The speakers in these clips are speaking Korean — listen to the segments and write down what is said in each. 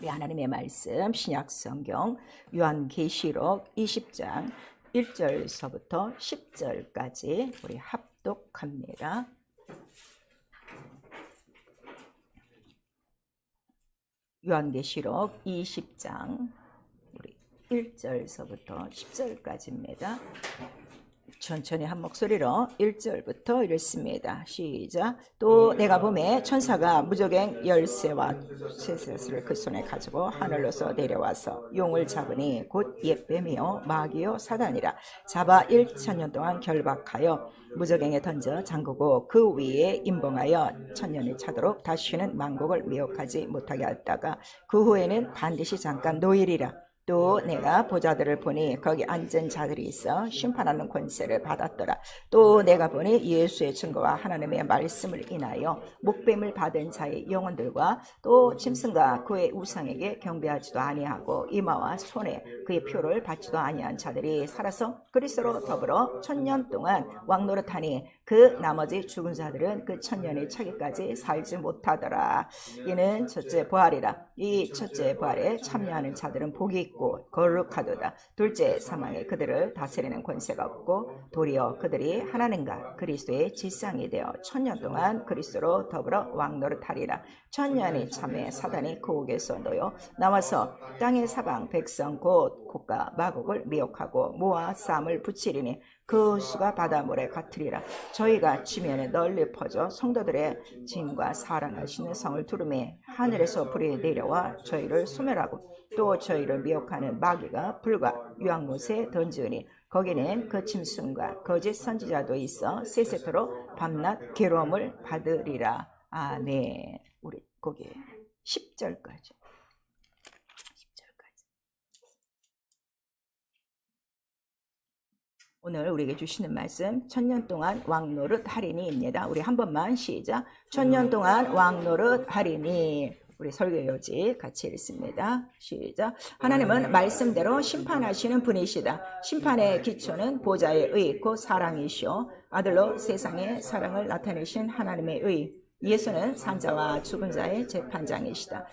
우리 하나님의 말씀 신약성경 요한계시록 20장 1절서부터 10절까지 우리 합독합니다. 요한계시록 20장 우리 1절서부터 10절까지입니다. 천천히 한 목소리로 1절부터 읽습니다. 시작. 또 내가 보매 천사가 무저갱 열쇠와 쇠쇠를 그 손에 가지고 하늘로서 내려와서 용을 잡으니 곧 옛뱀이요 마귀요 사단이라 잡아 1000년 동안 결박하여 무저갱에 던져 잠그고 그 위에 임봉하여 1000년이 차도록 다시는 만국을 미혹하지 못하게 했다가 그 후에는 반드시 잠깐 노일이라. 또 내가 보좌들을 보니 거기 앉은 자들이 있어 심판하는 권세를 받았더라. 또 내가 보니 예수의 증거와 하나님의 말씀을 인하여 목뱀을 받은 자의 영혼들과 또 짐승과 그의 우상에게 경배하지도 아니하고 이마와 손에 그의 표를 받지도 아니한 자들이 살아서 그리스도로 더불어 1000년 동안 왕노릇하니 그 나머지 죽은 자들은 그 1000년이 차기까지 살지 못하더라. 이는 첫째 부활이라. 이 첫째 부활에 참여하는 자들은 복이 있고 거룩하도다. 둘째 사망에 그들을 다스리는 권세가 없고 도리어 그들이 하나님과 그리스도의 지상이 되어 1000년 동안 그리스도로 더불어 왕노릇하리라. 1000년이 참에 사단이 그 옥에서 놓여 나와서 땅의 사방 백성 곧 곡과 마곡을 미혹하고 모아 쌈을 붙이리니 그 수가 바닷물에 같으리라. 저희가 지면에 널리 퍼져 성도들의 짐과 사랑하시는 성을 두르매 하늘에서 불이 내려와 저희를 소멸하고 또 저희를 미혹하는 마귀가 불과 유황못에 던지으니 거기는 그 짐승과 거짓 선지자도 있어 세세토록 밤낮 괴로움을 받으리라. 아멘. 우리 거기 10절까지. 오늘 우리에게 주시는 말씀 1000년 동안 왕노릇 하리니입니다. 우리 한 번만 시작. 1000년 동안 왕노릇 하리니. 우리 설교요지 같이 읽습니다. 시작. 하나님은 말씀대로 심판하시는 분이시다. 심판의 기초는 보좌의 의 곧 사랑이시오. 아들로 세상의 사랑을 나타내신 하나님의 의. 예수는 산자와 죽은 자의 재판장이시다.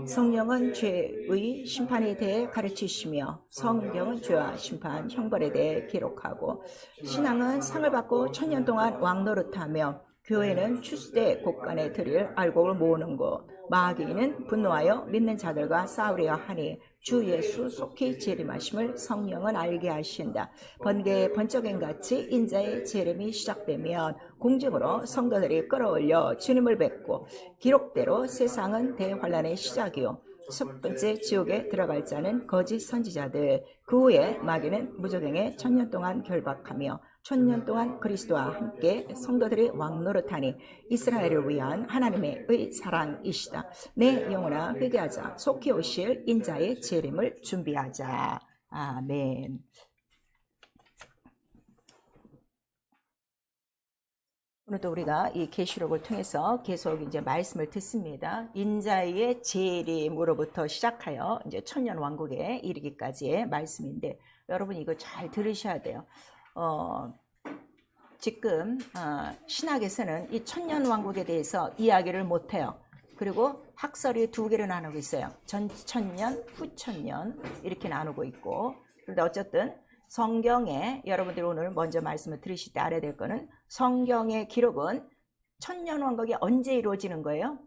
성령은 죄의 심판에 대해 가르치시며 성경은 죄와 심판, 형벌에 대해 기록하고 신앙은 상을 받고 1000년 동안 왕노릇하며 교회는 추수대 곳간에 드릴 알곡을 모으는 곳, 마귀는 분노하여 믿는 자들과 싸우려 하니 주 예수 속히 재림하심을 성령은 알게 하신다. 번개의 번쩍임같이 인자의 재림이 시작되면 공중으로 성도들이 끌어올려 주님을 뵙고 기록대로 세상은 대환란의 시작이요 첫 번째 지옥에 들어갈 자는 거짓 선지자들, 그 후에 마귀는 무저갱에 1000년 동안 결박하며 1000년 동안 그리스도와 함께 성도들이 왕노릇하니 이스라엘을 위한 하나님의 사랑이시다. 내 영혼아 회개하자. 속히 오실 인자의 재림을 준비하자. 아멘. 오늘도 우리가 이 계시록을 통해서 계속 이제 말씀을 듣습니다. 인자의 재림으로부터 시작하여 이제 1000년 왕국에 이르기까지의 말씀인데 여러분 이거 잘 들으셔야 돼요. 지금 신학에서는 이 1000년 왕국에 대해서 이야기를 못해요. 그리고 학설이 두 개로 나누고 있어요. 전 1000년, 후 1000년 이렇게 나누고 있고, 그런데 어쨌든 성경에 여러분들이 오늘 먼저 말씀을 들으실 때 알아야 될 거는 성경의 기록은 1000년 왕국이 언제 이루어지는 거예요?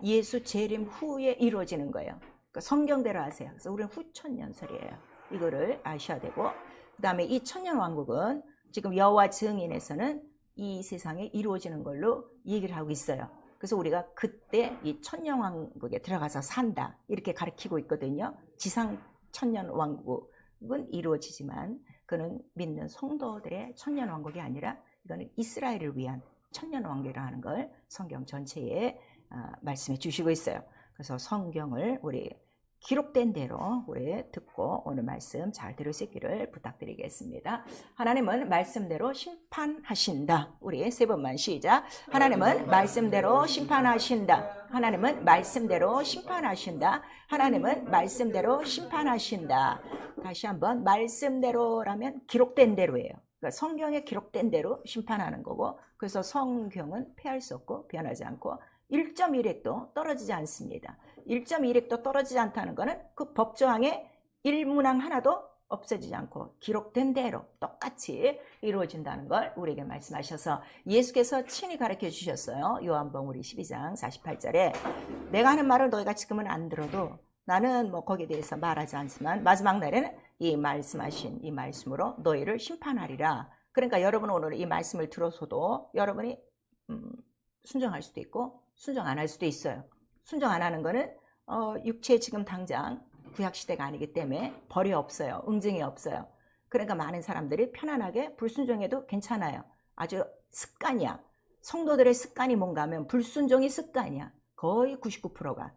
예수 재림 후에 이루어지는 거예요. 그러니까 성경대로 하세요. 그래서 우리는 후 1000년설이에요. 이거를 아셔야 되고, 그 다음에 이 1000년 왕국은 지금 여호와 증인에서는 이 세상에 이루어지는 걸로 얘기를 하고 있어요. 그래서 우리가 그때 이 1000년 왕국에 들어가서 산다 이렇게 가르치고 있거든요. 지상 1000년 왕국은 이루어지지만 그는 믿는 성도들의 1000년 왕국이 아니라 이거는 이스라엘을 위한 1000년 왕국이라는 걸 성경 전체에 말씀해 주시고 있어요. 그래서 성경을 우리 기록된 대로 우리 듣고 오늘 말씀 잘 들을 수 있기를 부탁드리겠습니다. 하나님은 말씀대로 심판하신다. 우리 세 번만 시작. 하나님은 말씀대로 심판하신다. 하나님은 말씀대로 심판하신다. 하나님은 말씀대로 심판하신다. 다시 한번 말씀대로라면 기록된 대로예요. 그러니까 성경에 기록된 대로 심판하는 거고, 그래서 성경은 폐할 수 없고 변하지 않고 1.1획도 떨어지지 않습니다. 1.1획도 떨어지지 않다는 것은 그 법조항에 일문항 하나도 없어지지 않고 기록된 대로 똑같이 이루어진다는 걸 우리에게 말씀하셔서 예수께서 친히 가르쳐 주셨어요. 요한복음 우리 12장 48절에 내가 하는 말을 너희가 지금은 안 들어도 나는 뭐 거기에 대해서 말하지 않지만 마지막 날에는 이 말씀하신 이 말씀으로 너희를 심판하리라. 그러니까 여러분 오늘 이 말씀을 들어서도 여러분이 순종할 수도 있고 순종 안 할 수도 있어요. 순종 안 하는 거는 육체 지금 당장 구약시대가 아니기 때문에 벌이 없어요. 응징이 없어요. 그러니까 많은 사람들이 편안하게 불순종해도 괜찮아요. 아주 습관이야. 성도들의 습관이 뭔가 하면 불순종이 습관이야. 거의 99%가.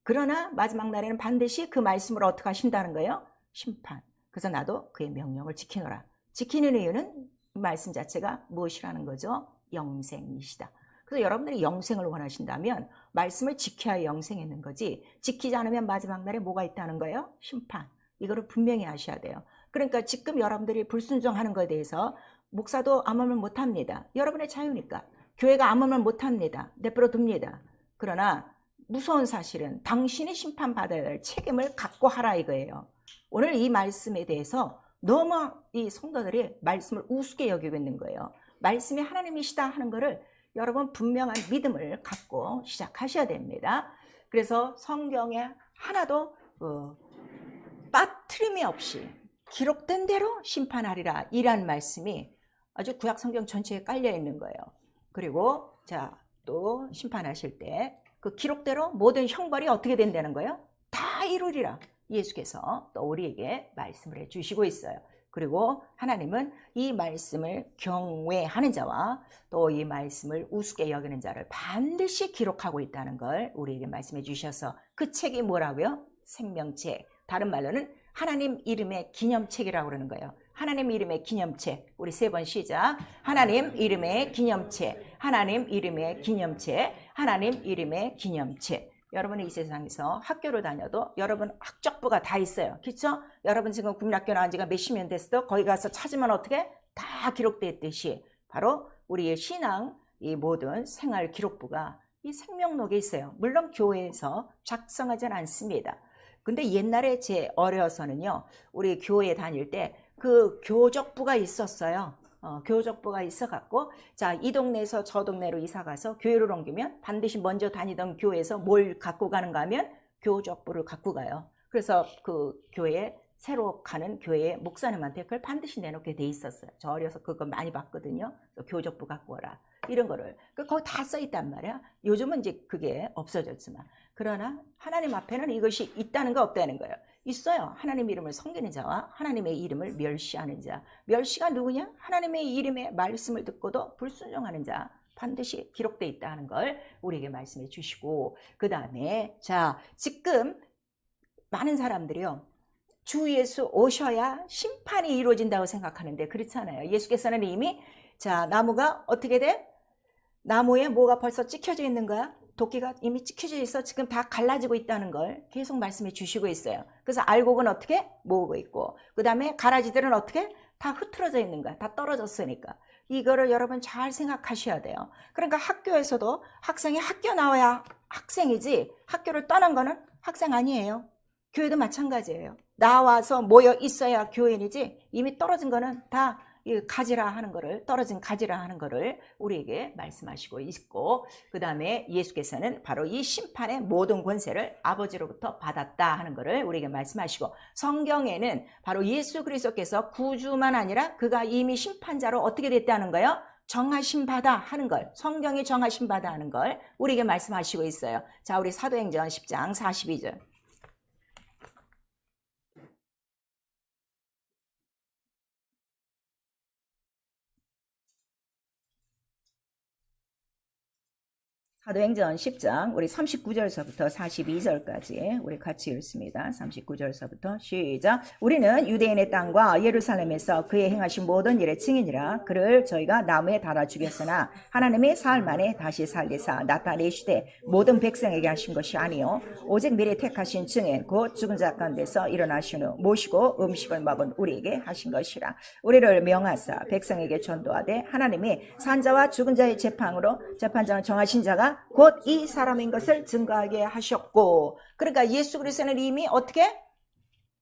그러나 마지막 날에는 반드시 그 말씀을 어떻게 하신다는 거예요? 심판. 그래서 나도 그의 명령을 지키노라. 지키는 이유는 말씀 자체가 무엇이라는 거죠? 영생이시다. 그래서 여러분들이 영생을 원하신다면 말씀을 지켜야 영생이 있는 거지, 지키지 않으면 마지막 날에 뭐가 있다는 거예요? 심판. 이거를 분명히 아셔야 돼요. 그러니까 지금 여러분들이 불순종하는 것에 대해서 목사도 아무 말 못합니다. 여러분의 자유니까. 교회가 아무 말 못합니다. 내버려 둡니다. 그러나 무서운 사실은 당신이 심판받아야 할 책임을 갖고 하라 이거예요. 오늘 이 말씀에 대해서 너무 이 성도들이 말씀을 우습게 여기고 있는 거예요. 말씀이 하나님이시다 하는 거를 여러분 분명한 믿음을 갖고 시작하셔야 됩니다. 그래서 성경에 하나도 빠트림이 없이 기록된 대로 심판하리라 이란 말씀이 아주 구약 성경 전체에 깔려 있는 거예요. 그리고 자, 또 심판하실 때 그 기록대로 모든 형벌이 어떻게 된다는 거예요? 다 이루리라 예수께서 또 우리에게 말씀을 해주시고 있어요. 그리고 하나님은 이 말씀을 경외하는 자와 또 이 말씀을 우습게 여기는 자를 반드시 기록하고 있다는 걸 우리에게 말씀해 주셔서 그 책이 뭐라고요? 생명책. 다른 말로는 하나님 이름의 기념책이라고 그러는 거예요. 하나님 이름의 기념책. 우리 3번 시작. 하나님 이름의 기념책. 하나님 이름의 기념책. 하나님 이름의 기념책. 여러분이 이 세상에서 학교를 다녀도 여러분 학적부가 다 있어요. 그렇죠? 여러분 지금 국민학교 나온 지가 몇십 년 됐어도 거기 가서 찾으면 어떻게? 다 기록되어 있듯이 바로 우리의 신앙 이 모든 생활 기록부가 이 생명록에 있어요. 물론 교회에서 작성하지는 않습니다. 근데 옛날에 제 어려서는요. 우리 교회 다닐 때 그 교적부가 있었어요. 교적부가 있어갖고 자, 이 동네에서 저 동네로 이사가서 교회를 옮기면 반드시 먼저 다니던 교회에서 뭘 갖고 가는가 하면 교적부를 갖고 가요. 그래서 그 교회에 새로 가는 교회의 목사님한테 그걸 반드시 내놓게 돼 있었어요. 저 어려서 그거 많이 봤거든요. 교적부 갖고 오라 이런 거를 거기 다 써 있단 말이야. 요즘은 이제 그게 없어졌지만 그러나 하나님 앞에는 이것이 있다는 거 없다는 거예요. 있어요. 하나님 이름을 섬기는 자와 하나님의 이름을 멸시하는 자. 멸시가 누구냐? 하나님의 이름의 말씀을 듣고도 불순종하는 자. 반드시 기록되어 있다는 걸 우리에게 말씀해 주시고 그 다음에 자, 지금 많은 사람들이요. 주 예수 오셔야 심판이 이루어진다고 생각하는데 그렇잖아요. 예수께서는 이미 자, 나무가 어떻게 돼? 나무에 뭐가 벌써 찍혀져 있는 거야? 도끼가 이미 찍혀져 있어 지금 다 갈라지고 있다는 걸 계속 말씀해 주시고 있어요. 그래서 알곡은 어떻게? 모으고 있고 그 다음에 가라지들은 어떻게? 다 흐트러져 있는 거야. 다 떨어졌으니까. 이거를 여러분 잘 생각하셔야 돼요. 그러니까 학교에서도 학생이 학교 나와야 학생이지 학교를 떠난 거는 학생 아니에요. 교회도 마찬가지예요. 나와서 모여 있어야 교인이지 이미 떨어진 거는 다 가지라 하는 거를 떨어진 가지라 하는 거를 우리에게 말씀하시고 있고 그 다음에 예수께서는 바로 이 심판의 모든 권세를 아버지로부터 받았다 하는 거를 우리에게 말씀하시고 성경에는 바로 예수 그리스도께서 구주만 아니라 그가 이미 심판자로 어떻게 됐다는 거예요? 정하신 바다 하는 걸 성경이 정하신 바다 하는 걸 우리에게 말씀하시고 있어요. 자, 우리 사도행전 10장 42절 사도행전 10장 우리 39절서부터 42절까지 우리 같이 읽습니다. 39절서부터 시작. 우리는 유대인의 땅과 예루살렘에서 그의 행하신 모든 일의 증인이라. 그를 저희가 나무에 달아 죽였으나 하나님이 사흘 만에 다시 살리사 나타내시되 모든 백성에게 하신 것이 아니요 오직 미리 택하신 증인 곧 죽은 자 가운데서 일어나신 후 모시고 음식을 먹은 우리에게 하신 것이라. 우리를 명하사 백성에게 전도하되 하나님이 산자와 죽은 자의 재판으로 재판장을 정하신 자가 내가 곧 이 사람인 것을 증거하게 하셨고, 그러니까 예수 그리스도는 이미 어떻게?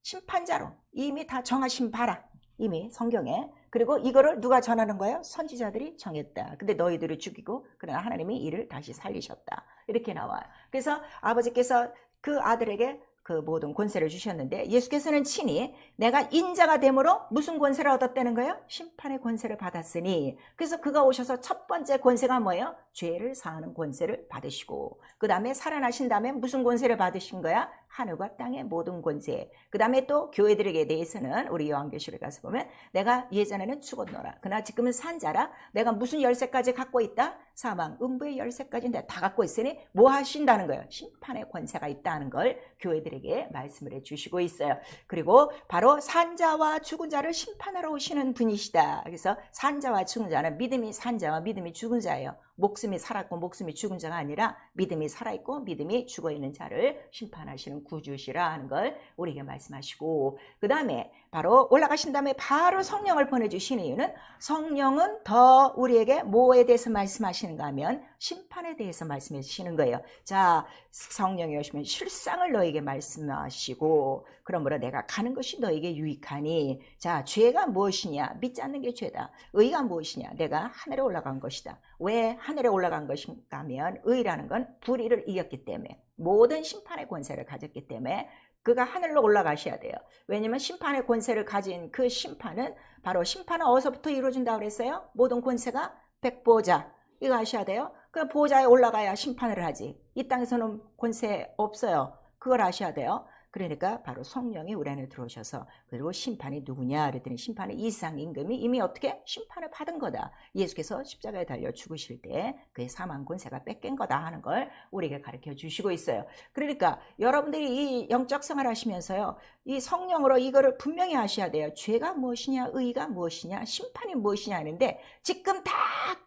심판자로 이미 다 정하신 바라. 이미 성경에. 그리고 이거를 누가 전하는 거예요? 선지자들이 정했다. 근데 너희들을 죽이고 그러나 하나님이 이를 다시 살리셨다. 이렇게 나와요. 그래서 아버지께서 그 아들에게 그 모든 권세를 주셨는데, 예수께서는 친히 내가 인자가 됨으로 무슨 권세를 얻었다는 거예요? 심판의 권세를 받았으니. 그래서 그가 오셔서 첫 번째 권세가 뭐예요? 죄를 사하는 권세를 받으시고, 그 다음에 살아나신 다음에 무슨 권세를 받으신 거야? 하늘과 땅의 모든 권세. 그 다음에 또 교회들에게 대해서는 우리 요한계시록에 가서 보면 내가 예전에는 죽었노라 그러나 지금은 산자라. 내가 무슨 열쇠까지 갖고 있다? 사망, 음부의 열쇠까지 내가 다 갖고 있으니 뭐 하신다는 거예요? 심판의 권세가 있다는 걸 교회들에게 말씀을 해주시고 있어요. 그리고 바로 산자와 죽은 자를 심판하러 오시는 분이시다. 그래서 산자와 죽은 자는 믿음이 산자와 믿음이 죽은 자예요. 목숨이 살았고 목숨이 죽은 자가 아니라 믿음이 살아있고 믿음이 죽어있는 자를 심판하시는 구주시라 하는 걸 우리에게 말씀하시고, 그 다음에 바로 올라가신 다음에 바로 성령을 보내주시는 이유는, 성령은 더 우리에게 뭐에 대해서 말씀하시는가 하면 심판에 대해서 말씀해 주시는 거예요. 자, 성령이 오시면 실상을 너에게 말씀하시고, 그러므로 내가 가는 것이 너에게 유익하니, 자, 죄가 무엇이냐? 믿지 않는 게 죄다. 의가 무엇이냐? 내가 하늘에 올라간 것이다. 왜 하늘에 올라간 것인가 하면 의라는 건 불의를 이겼기 때문에, 모든 심판의 권세를 가졌기 때문에 그가 하늘로 올라가셔야 돼요. 왜냐하면 심판의 권세를 가진 그 심판은, 바로 심판은 어디서부터 이루어진다고 그랬어요? 모든 권세가 백보자, 이거 아셔야 돼요. 그 보좌에 올라가야 심판을 하지. 이 땅에서는 권세 없어요. 그걸 아셔야 돼요. 그러니까 바로 성령이 우리 안에 들어오셔서, 그리고 심판이 누구냐 그랬더니 심판은 이상 임금이 이미 어떻게 심판을 받은 거다. 예수께서 십자가에 달려 죽으실 때 그의 사망 권세가 뺏긴 거다 하는 걸 우리에게 가르쳐 주시고 있어요. 그러니까 여러분들이 이 영적 생활 하시면서요, 이 성령으로 이거를 분명히 아셔야 돼요. 죄가 무엇이냐, 의가 무엇이냐, 심판이 무엇이냐 하는데, 지금 다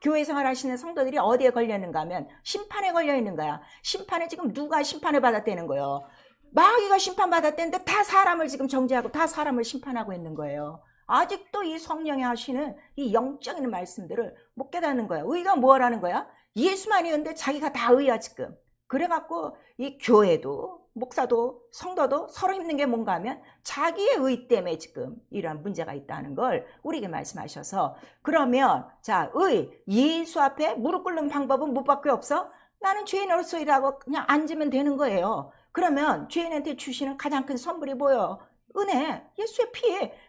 교회 생활 하시는 성도들이 어디에 걸려 있는가 하면 심판에 걸려 있는 거야. 심판에 지금 누가 심판을 받았다는 거예요? 마귀가 심판받았다는데 다 사람을 지금 정죄하고 다 사람을 심판하고 있는 거예요. 아직도 이 성령이 하시는 이 영적인 말씀들을 못 깨닫는 거야. 의가 뭐라는 거야? 예수만이 있는데 자기가 다 의야 지금. 그래갖고 이 교회도 목사도 성도도 서로 힘든 게 뭔가 하면 자기의 의 때문에 지금 이러한 문제가 있다는 걸 우리에게 말씀하셔서, 그러면 자, 예수 앞에 무릎 꿇는 방법은 무밖에 없어? 나는 죄인으로서이라고 그냥 앉으면 되는 거예요. 그러면 죄인한테 주시는 가장 큰 선물이 뭐예요? 은혜, 예수의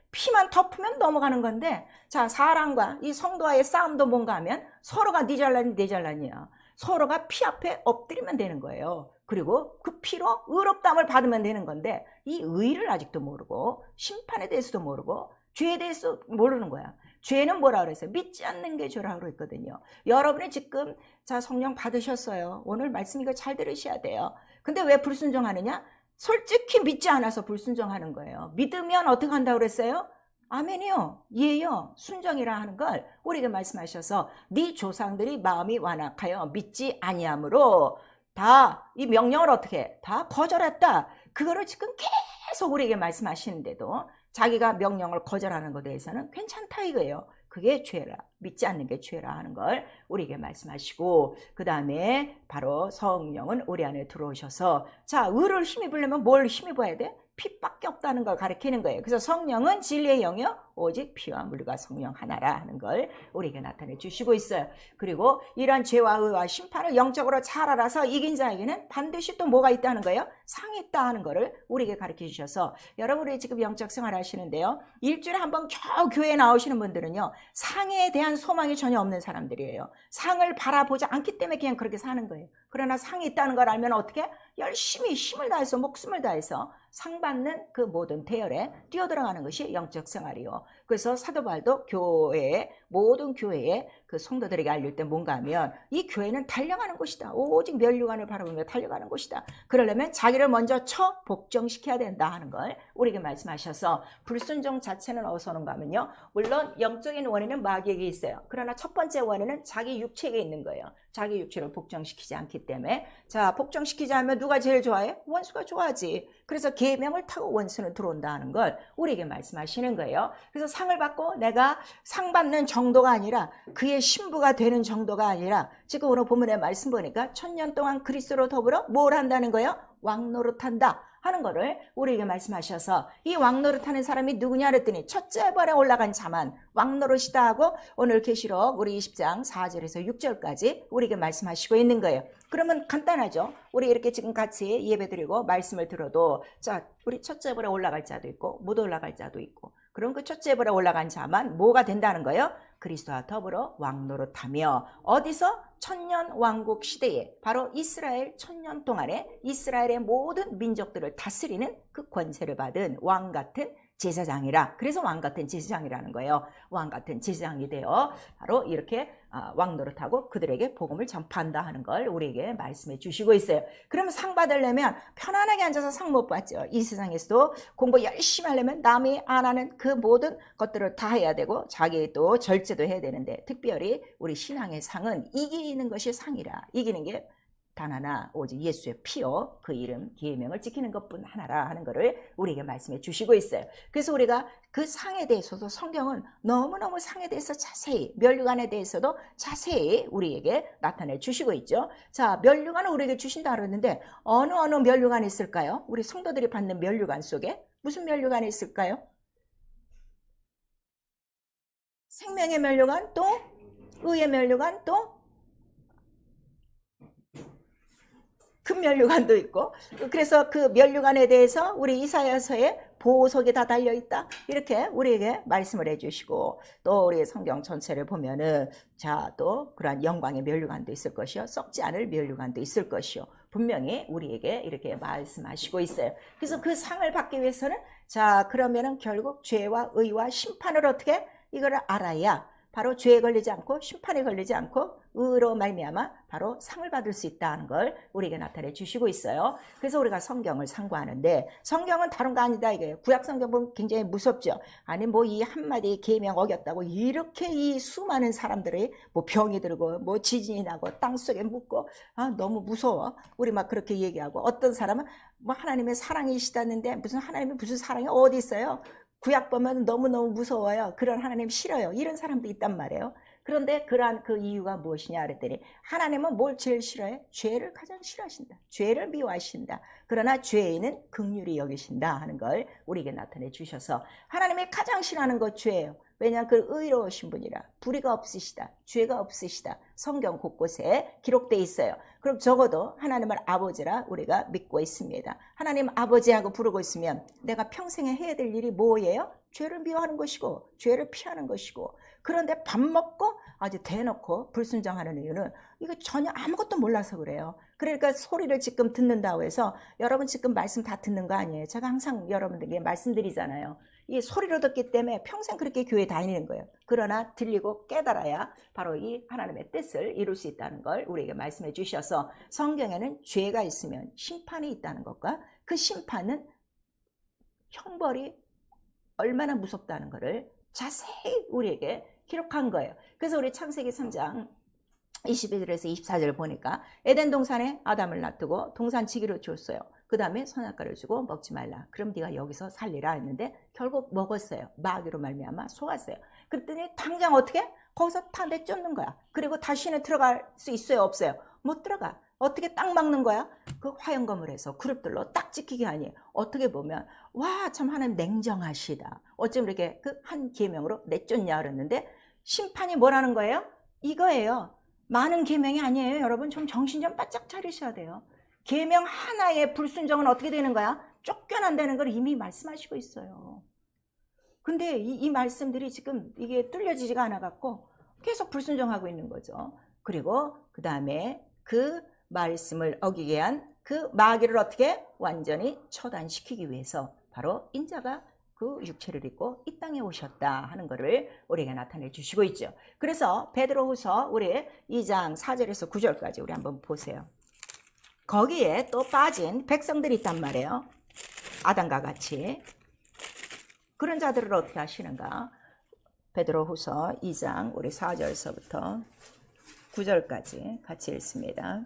피만 덮으면 넘어가는 건데, 자, 사람과 이 성도와의 싸움도 뭔가 하면 서로가 네 잘나니 내 잘나니야. 서로가 피 앞에 엎드리면 되는 거예요. 그리고 그 피로 의롭다함을 받으면 되는 건데, 이 의를 아직도 모르고 심판에 대해서도 모르고 죄에 대해서 모르는 거야. 죄는 뭐라 그랬어요? 믿지 않는 게 죄라고 그랬거든요. 여러분이 지금 자, 성령 받으셨어요. 오늘 말씀 이거 잘 들으셔야 돼요. 근데 왜 불순종하느냐? 솔직히 믿지 않아서 불순종하는 거예요. 믿으면 어떻게 한다고 그랬어요? 아멘이요, 예요, 순종이라 하는 걸 우리에게 말씀하셔서, 네 조상들이 마음이 완악하여 믿지 아니함으로 다 이 명령을 어떻게 다 거절했다. 그거를 지금 계속 우리에게 말씀하시는데도 자기가 명령을 거절하는 것에 대해서는 괜찮다 이거예요. 그게 죄라, 믿지 않는 게 죄라 하는 걸 우리에게 말씀하시고, 그 다음에 바로 성령은 우리 안에 들어오셔서, 자, 의를 힘입으려면 뭘 힘입어야 돼? 피밖에 없다는 걸 가르치는 거예요. 그래서 성령은 진리의 영이요 오직 피와 물과 성령 하나라 하는 걸 우리에게 나타내 주시고 있어요. 그리고 이런 죄와 의와 심판을 영적으로 잘 알아서 이긴 자에게는 반드시 또 뭐가 있다는 거예요? 상이 있다 하는 거를 우리에게 가르쳐 주셔서, 여러분이 지금 영적 생활 하시는데요, 일주일에 한 번 겨우 교회에 나오시는 분들은요, 상에 대한 소망이 전혀 없는 사람들이에요. 상을 바라보지 않기 때문에 그냥 그렇게 사는 거예요. 그러나 상이 있다는 걸 알면 어떻게? 열심히 힘을 다해서 목숨을 다해서 상 받는 그 모든 대열에 뛰어들어가는 것이 영적 생활이요. 그래서 사도 바울도 교회에, 모든 교회에 그 성도들에게 알릴 때 뭔가 하면, 이 교회는 달려가는 곳이다. 오직 면류관을 바라보며 달려가는 곳이다. 그러려면 자기를 먼저 복종시켜야 된다 하는 걸 우리에게 말씀하셔서, 불순종 자체는 어디서 오는가 하면요, 물론 영적인 원인은 마귀에게 있어요. 그러나 첫 번째 원인은 자기 육체에 있는 거예요. 자기 육체를 복종시키지 않기 때문에. 자, 복종시키지 않으면 누가 제일 좋아해? 원수가 좋아하지. 그래서 계명을 타고 원수는 들어온다는 걸 우리에게 말씀하시는 거예요. 그래서 상을 받고 내가 상 받는 정도가 아니라 그의 신부가 되는 정도가 아니라 지금 오늘 본문의 말씀 보니까 1000년 동안 그리스도로 더불어 뭘 한다는 거예요? 왕노릇한다 하는 거를 우리에게 말씀하셔서 이 왕노릇하는 사람이 누구냐 그랬더니 첫째 벌에 올라간 자만 왕노릇이다 하고 오늘 계시록 우리 20장 4절에서 6절까지 우리에게 말씀하시고 있는 거예요. 그러면 간단하죠. 우리 이렇게 지금 같이 예배드리고 말씀을 들어도 자, 우리 첫째 벌에 올라갈 자도 있고 못 올라갈 자도 있고 그럼 그 첫째 벌에 올라간 자만 뭐가 된다는 거예요? 그리스도와 더불어 왕노릇하며 어디서? 1000년 왕국 시대에 바로 이스라엘 1000년 동안에 이스라엘의 모든 민족들을 다스리는 그 권세를 받은 왕 같은 제사장이라. 그래서 왕 같은 제사장이라는 거예요. 왕 같은 제사장이 되어 바로 이렇게 왕노릇하고 그들에게 복음을 전파한다 하는 걸 우리에게 말씀해 주시고 있어요. 그러면 상 받으려면 편안하게 앉아서 상 못 받죠. 이 세상에서도 공부 열심히 하려면 남이 안 하는 그 모든 것들을 다 해야 되고 자기 또 절제도 해야 되는데 특별히 우리 신앙의 상은 이기는 것이 상이라. 이기는 게 단 하나 오직 예수의 피요 그 이름 계명을 지키는 것뿐 하나라 하는 것을 우리에게 말씀해 주시고 있어요. 그래서 우리가 그 상에 대해서도 성경은 너무너무 상에 대해서 자세히 면류관에 대해서도 자세히 우리에게 나타내 주시고 있죠. 자, 면류관을 우리에게 주신다 그러는데 어느 면류관이 있을까요? 우리 성도들이 받는 면류관 속에 무슨 면류관이 있을까요? 생명의 면류관 또 의의 면류관 또 큰 면류관도 있고 그래서 그 면류관에 대해서 우리 이사야서에 보석이 다 달려있다 이렇게 우리에게 말씀을 해주시고 또 우리 성경 전체를 보면은 자 또 그러한 영광의 면류관도 있을 것이요 썩지 않을 면류관도 있을 것이요 분명히 우리에게 이렇게 말씀하시고 있어요. 그래서 그 상을 받기 위해서는 자 그러면은 결국 죄와 의와 심판을 어떻게 이거를 알아야 바로 죄에 걸리지 않고 심판에 걸리지 않고 의로 말미암아 바로 상을 받을 수 있다는 걸 우리에게 나타내 주시고 있어요. 그래서 우리가 성경을 상고하는데 성경은 다른 거 아니다 이거예요. 구약 성경 보면 굉장히 무섭죠. 아니 뭐 이 한마디 계명 어겼다고 이렇게 이 수많은 사람들이 뭐 병이 들고 뭐 지진이 나고 땅속에 묻고 너무 무서워. 우리 막 그렇게 얘기하고 어떤 사람은 뭐 하나님의 사랑이시다는데 무슨 하나님의 무슨 사랑이 어디 있어요? 구약 보면 너무너무 무서워요. 그런 하나님 싫어요. 이런 사람도 있단 말이에요. 그런데 그러한 그 이유가 무엇이냐 그랬더니 하나님은 뭘 제일 싫어해? 죄를 가장 싫어하신다. 죄를 미워하신다. 그러나 죄인은 긍휼히 여기신다 하는 걸 우리에게 나타내 주셔서 하나님이 가장 싫어하는 것 죄예요. 왜냐하면 그 의로우신 분이라 불의가 없으시다. 죄가 없으시다. 성경 곳곳에 기록되어 있어요. 그럼 적어도 하나님을 아버지라 우리가 믿고 있습니다. 하나님 아버지하고 부르고 있으면 내가 평생에 해야 될 일이 뭐예요? 죄를 미워하는 것이고 죄를 피하는 것이고 그런데 밥 먹고 아주 대놓고 불순종하는 이유는 이거 전혀 아무것도 몰라서 그래요. 그러니까 소리를 지금 듣는다고 해서 여러분 지금 말씀 다 듣는 거 아니에요. 제가 항상 여러분들에게 말씀드리잖아요. 이 소리로 듣기 때문에 평생 그렇게 교회 다니는 거예요. 그러나 들리고 깨달아야 바로 이 하나님의 뜻을 이룰 수 있다는 걸 우리에게 말씀해 주셔서 성경에는 죄가 있으면 심판이 있다는 것과 그 심판은 형벌이 얼마나 무섭다는 것을 자세히 우리에게 기록한 거예요. 그래서 우리 창세기 3장 21절에서 24절을 보니까 에덴 동산에 아담을 놔두고 동산 지기로 줬어요. 그 다음에 선악과를 주고 먹지 말라. 그럼 네가 여기서 살리라 했는데 결국 먹었어요. 마귀로 말미암아 속았어요. 그랬더니 당장 어떻게? 거기서 다 내쫓는 거야. 그리고 다시는 들어갈 수 있어요? 없어요? 못 들어가. 어떻게 딱 막는 거야? 그 화영검을 해서 그룹들로 딱 지키게 하니 어떻게 보면 와 참 하나님 냉정하시다. 어쩜 이렇게 그 한 계명으로 내쫓냐 그랬는데 심판이 뭐라는 거예요? 이거예요. 많은 계명이 아니에요. 여러분 좀 정신 좀 바짝 차리셔야 돼요. 계명 하나의 불순종은 어떻게 되는 거야? 쫓겨난다는 걸 이미 말씀하시고 있어요. 근데 이 말씀들이 지금 이게 뚫려지지가 않아 갖고 계속 불순종하고 있는 거죠. 그리고 그 다음에 그 말씀을 어기게 한 그 마귀를 어떻게 완전히 처단시키기 위해서 바로 인자가 그 육체를 입고 이 땅에 오셨다 하는 것을 우리에게 나타내 주시고 있죠. 그래서 베드로후서 우리 2장 4절에서 9절까지 우리 한번 보세요. 거기에 또 빠진 백성들이 있단 말이에요. 아담과 같이. 그런 자들을 어떻게 하시는가? 베드로후서 2장 우리 4절서부터 9절까지 같이 읽습니다.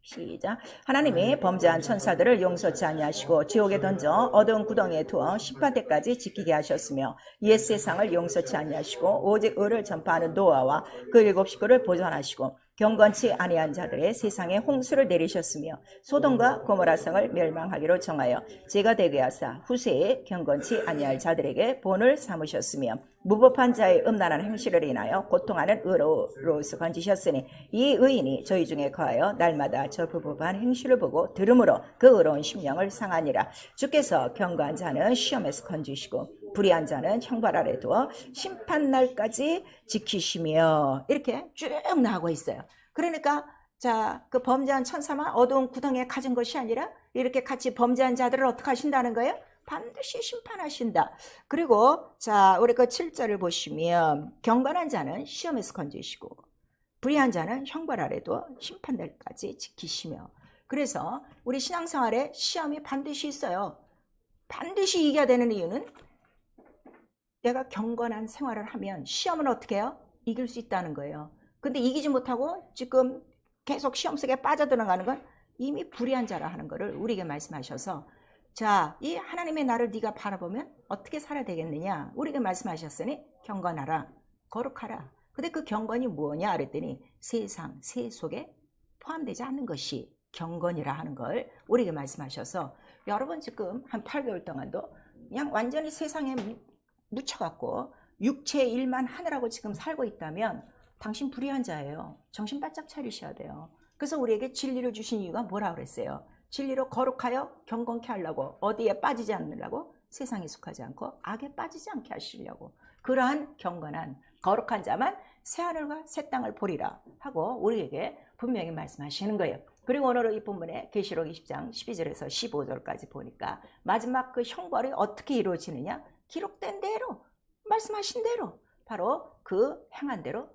시작. 하나님이 범죄한 천사들을 용서치 아니하시고 지옥에 던져 어두운 구덩이에 두어 심판때까지 지키게 하셨으며 옛 세상을 용서치 아니하시고 오직 의를 전파하는 노아와 그 7 식구를 보존하시고 경건치 아니한 자들의 세상에 홍수를 내리셨으며 소돔과 고모라 성을 멸망하기로 정하여 제가 되게 하사 후세에 경건치 아니할 자들에게 본을 삼으셨으며 무법한 자의 음란한 행실을 인하여 고통하는 의로로서 건지셨으니 이 의인이 저희 중에 거하여 날마다 저 무법한 행실을 보고 들음으로 그 의로운 심령을 상하니라. 주께서 경건한 자는 시험에서 건지시고 불의한 자는 형벌 아래 두어 심판날까지 지키시며 이렇게 쭉 나오고 있어요. 그러니까 자, 그 범죄한 천사만 어두운 구덩이에 가진 것이 아니라 이렇게 같이 범죄한 자들을 어떻게 하신다는 거예요? 반드시 심판하신다. 그리고 자, 우리 그 7절을 보시면 경건한 자는 시험에서 건지시고 불의한 자는 형벌 아래도 심판날까지 지키시며. 그래서 우리 신앙생활에 시험이 반드시 있어요. 반드시 이겨야 되는 이유는 내가 경건한 생활을 하면 시험은 어떻게 해요? 이길 수 있다는 거예요. 근데 이기지 못하고 지금 계속 시험 속에 빠져들어가는 건 이미 불의한 자라 하는 것을 우리에게 말씀하셔서 자, 이 하나님의 나를 네가 바라보면 어떻게 살아야 되겠느냐? 우리에게 말씀하셨으니 경건하라, 거룩하라. 근데 그 경건이 뭐냐 그랬더니 세상, 세 속에 포함되지 않는 것이 경건이라 하는 걸 우리에게 말씀하셔서 여러분 지금 한 8개월 동안도 그냥 완전히 세상에 묻혀갖고 육체의 일만 하느라고 지금 살고 있다면 당신 불의한 자예요. 정신 바짝 차리셔야 돼요. 그래서 우리에게 진리를 주신 이유가 뭐라 그랬어요? 진리로 거룩하여 경건케 하려고, 어디에 빠지지 않으려고, 세상에 속하지 않고 악에 빠지지 않게 하시려고. 그러한 경건한 거룩한 자만 새하늘과 새 땅을 보리라 하고 우리에게 분명히 말씀하시는 거예요. 그리고 오늘 이 본문에 계시록 20장 12절에서 15절까지 보니까 마지막 그 형벌이 어떻게 이루어지느냐? 기록된 대로, 말씀하신 대로, 바로 그 행한 대로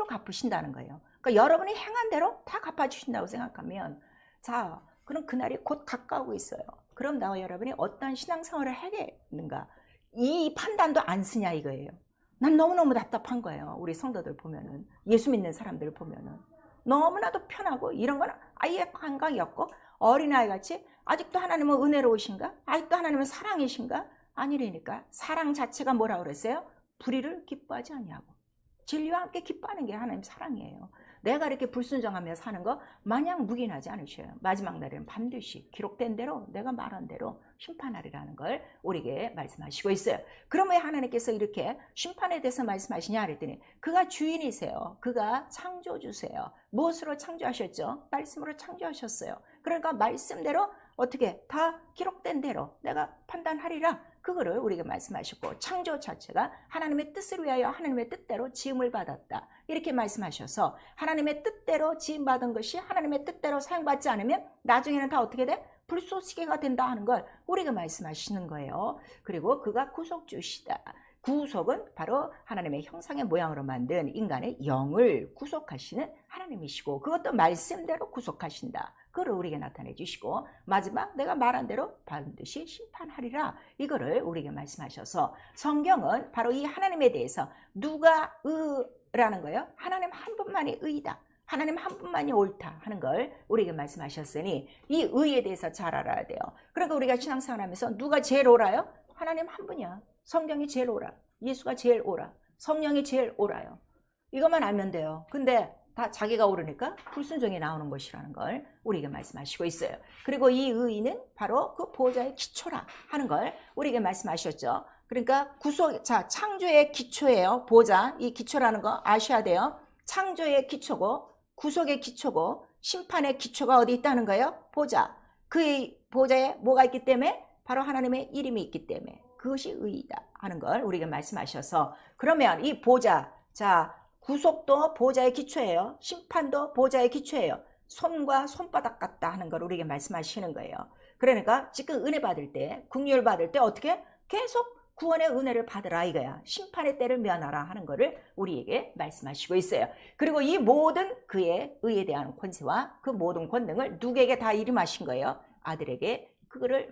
갚으신다는 거예요. 그러니까 여러분이 행한 대로 다 갚아주신다고 생각하면 자, 그럼 그날이 곧 가까우고 있어요. 그럼 나와 여러분이 어떤 신앙생활을 하겠는가? 이 판단도 안 쓰냐 이거예요. 난 너무너무 답답한 거예요. 우리 성도들 보면은, 예수 믿는 사람들 보면은 너무나도 편하고 이런 건 아예 감각이 없고 어린아이 같이 아직도 하나님은 은혜로우신가? 아직도 하나님은 사랑이신가? 아니라니까. 사랑 자체가 뭐라 그랬어요? 불의를 기뻐하지 아니하고 진리와 함께 기뻐하는 게 하나님 사랑이에요. 내가 이렇게 불순종하며 사는 거 마냥 묵인하지 않으셔요. 마지막 날에는 반드시 기록된 대로 내가 말한 대로 심판하리라는 걸 우리에게 말씀하시고 있어요. 그럼 왜 하나님께서 이렇게 심판에 대해서 말씀하시냐 그랬더니 그가 주인이세요. 그가 창조주세요. 무엇으로 창조하셨죠? 말씀으로 창조하셨어요. 그러니까 말씀대로 어떻게 다 기록된 대로 내가 판단하리라. 그거를 우리에게 말씀하셨고 창조 자체가 하나님의 뜻을 위하여 하나님의 뜻대로 지음을 받았다. 이렇게 말씀하셔서 하나님의 뜻대로 지음받은 것이 하나님의 뜻대로 사용받지 않으면 나중에는 다 어떻게 돼? 불쏘시개가 된다 하는 걸 우리에게 말씀하시는 거예요. 그리고 그가 구속주시다. 구속은 바로 하나님의 형상의 모양으로 만든 인간의 영을 구속하시는 하나님이시고 그것도 말씀대로 구속하신다. 그걸 우리에게 나타내 주시고 마지막 내가 말한 대로 반드시 심판하리라. 이거를 우리에게 말씀하셔서 성경은 바로 이 하나님에 대해서 누가 의라는 거예요. 하나님 한 분만이 의다. 하나님 한 분만이 옳다 하는 걸 우리에게 말씀하셨으니 이 의에 대해서 잘 알아야 돼요. 그러니까 우리가 신앙생활하면서 누가 제일 옳아요? 하나님 한 분이야. 성경이 제일 옳아. 예수가 제일 옳아. 성령이 제일 옳아요. 이것만 알면 돼요. 근데 다 자기가 옳으니까 불순종이 나오는 것이라는 걸 우리에게 말씀하시고 있어요. 그리고 이 의의는 바로 그 보호자의 기초라 하는 걸 우리에게 말씀하셨죠. 그러니까 창조의 기초예요. 보호자, 이 기초라는 거 아셔야 돼요. 창조의 기초고 구속의 기초고 심판의 기초가 어디 있다는 거예요? 보호자. 그의 보호자에 뭐가 있기 때문에? 바로 하나님의 이름이 있기 때문에 그것이 의이다 하는 걸 우리에게 말씀하셔서 그러면 이 보호자, 자 구속도 보호자의 기초예요. 심판도 보호자의 기초예요. 손과 손바닥 같다 하는 걸 우리에게 말씀하시는 거예요. 그러니까 지금 은혜 받을 때, 긍휼 받을 때 어떻게? 계속 구원의 은혜를 받으라 이거야. 심판의 때를 면하라 하는 거를 우리에게 말씀하시고 있어요. 그리고 이 모든 그의 의에 대한 권세와 그 모든 권능을 누구에게 다 이름하신 거예요? 아들에게 그거를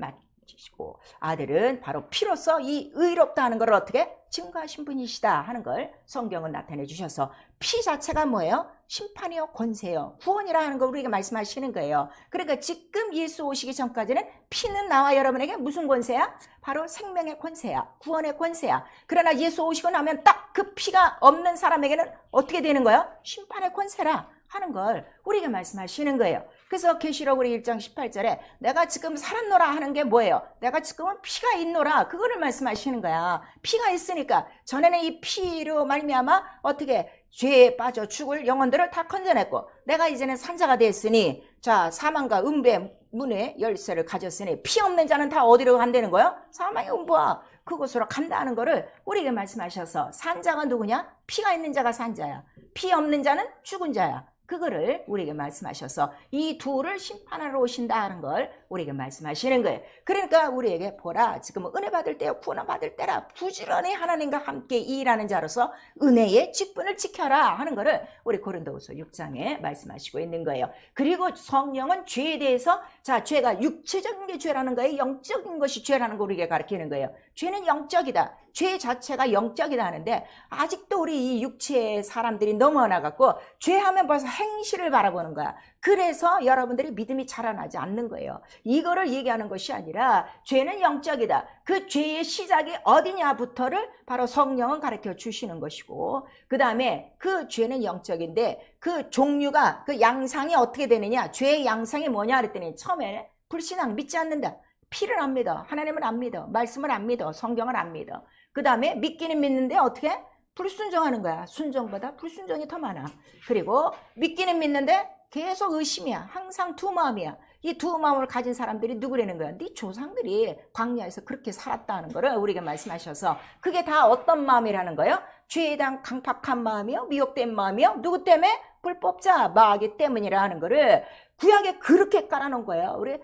지시고 아들은 바로 피로써 이 의롭다 하는 걸 어떻게 증거하신 분이시다 하는 걸 성경은 나타내 주셔서 피 자체가 뭐예요? 심판이요, 권세요, 구원이라 하는 걸 우리에게 말씀하시는 거예요. 그러니까 지금 예수 오시기 전까지는 피는 나와 여러분에게 무슨 권세야? 바로 생명의 권세야, 구원의 권세야. 그러나 예수 오시고 나면 딱 그 피가 없는 사람에게는 어떻게 되는 거예요? 심판의 권세라 하는 걸 우리에게 말씀하시는 거예요. 그래서 계시록 우리 1장 18절에 내가 지금 살았노라 하는 게 뭐예요? 내가 지금은 피가 있노라, 그거를 말씀하시는 거야. 피가 있으니까 전에는 이 피로 말미암아 어떻게 죄에 빠져 죽을 영혼들을 다 건져냈고 내가 이제는 산자가 됐으니 자 사망과 음부의 문의 열쇠를 가졌으니 피 없는 자는 다 어디로 간다는 거예요? 사망의 음부와 그곳으로 간다는 거를 우리에게 말씀하셔서 산자가 누구냐? 피가 있는 자가 산자야, 피 없는 자는 죽은 자야. 그거를 우리에게 말씀하셔서 이 둘을 심판하러 오신다는 걸 우리에게 말씀하시는 거예요. 그러니까 우리에게 보라, 지금 은혜 받을 때요, 구원 받을 때라, 부지런히 하나님과 함께 일하는 자로서 은혜의 직분을 지켜라 하는 거를 우리 고린도후서 6장에 말씀하시고 있는 거예요. 그리고 성령은 죄에 대해서 자 죄가 육체적인 게 죄라는 거예요, 영적인 것이 죄라는 걸 우리에게 가르치는 거예요. 죄는 영적이다, 죄 자체가 영적이다 하는데 아직도 우리 이 육체의 사람들이 넘어나갖고 죄하면 벌써 행실을 바라보는 거야. 그래서 여러분들이 믿음이 자라나지 않는 거예요. 이거를 얘기하는 것이 아니라 죄는 영적이다, 그 죄의 시작이 어디냐부터를 바로 성령은 가르쳐 주시는 것이고, 그 다음에 그 죄는 영적인데 그 종류가, 그 양상이 어떻게 되느냐, 죄의 양상이 뭐냐 그랬더니 처음에 불신앙, 믿지 않는다, 피를 안 믿어, 하나님을 안 믿어, 말씀을 안 믿어, 성경을 안 믿어. 그 다음에 믿기는 믿는데 어떻게? 불순종하는 거야. 순종보다 불순종이 더 많아. 그리고 믿기는 믿는데 계속 의심이야. 항상 두 마음이야. 이 두 마음을 가진 사람들이 누구라는 거야? 네 조상들이 광야에서 그렇게 살았다는 거를 우리에게 말씀하셔서 그게 다 어떤 마음이라는 거예요? 죄에 대한 강팍한 마음이요, 미혹된 마음이요. 누구 때문에? 불법자 마귀 때문이라 하는 거를 구약에 그렇게 깔아놓은 거예요. 우리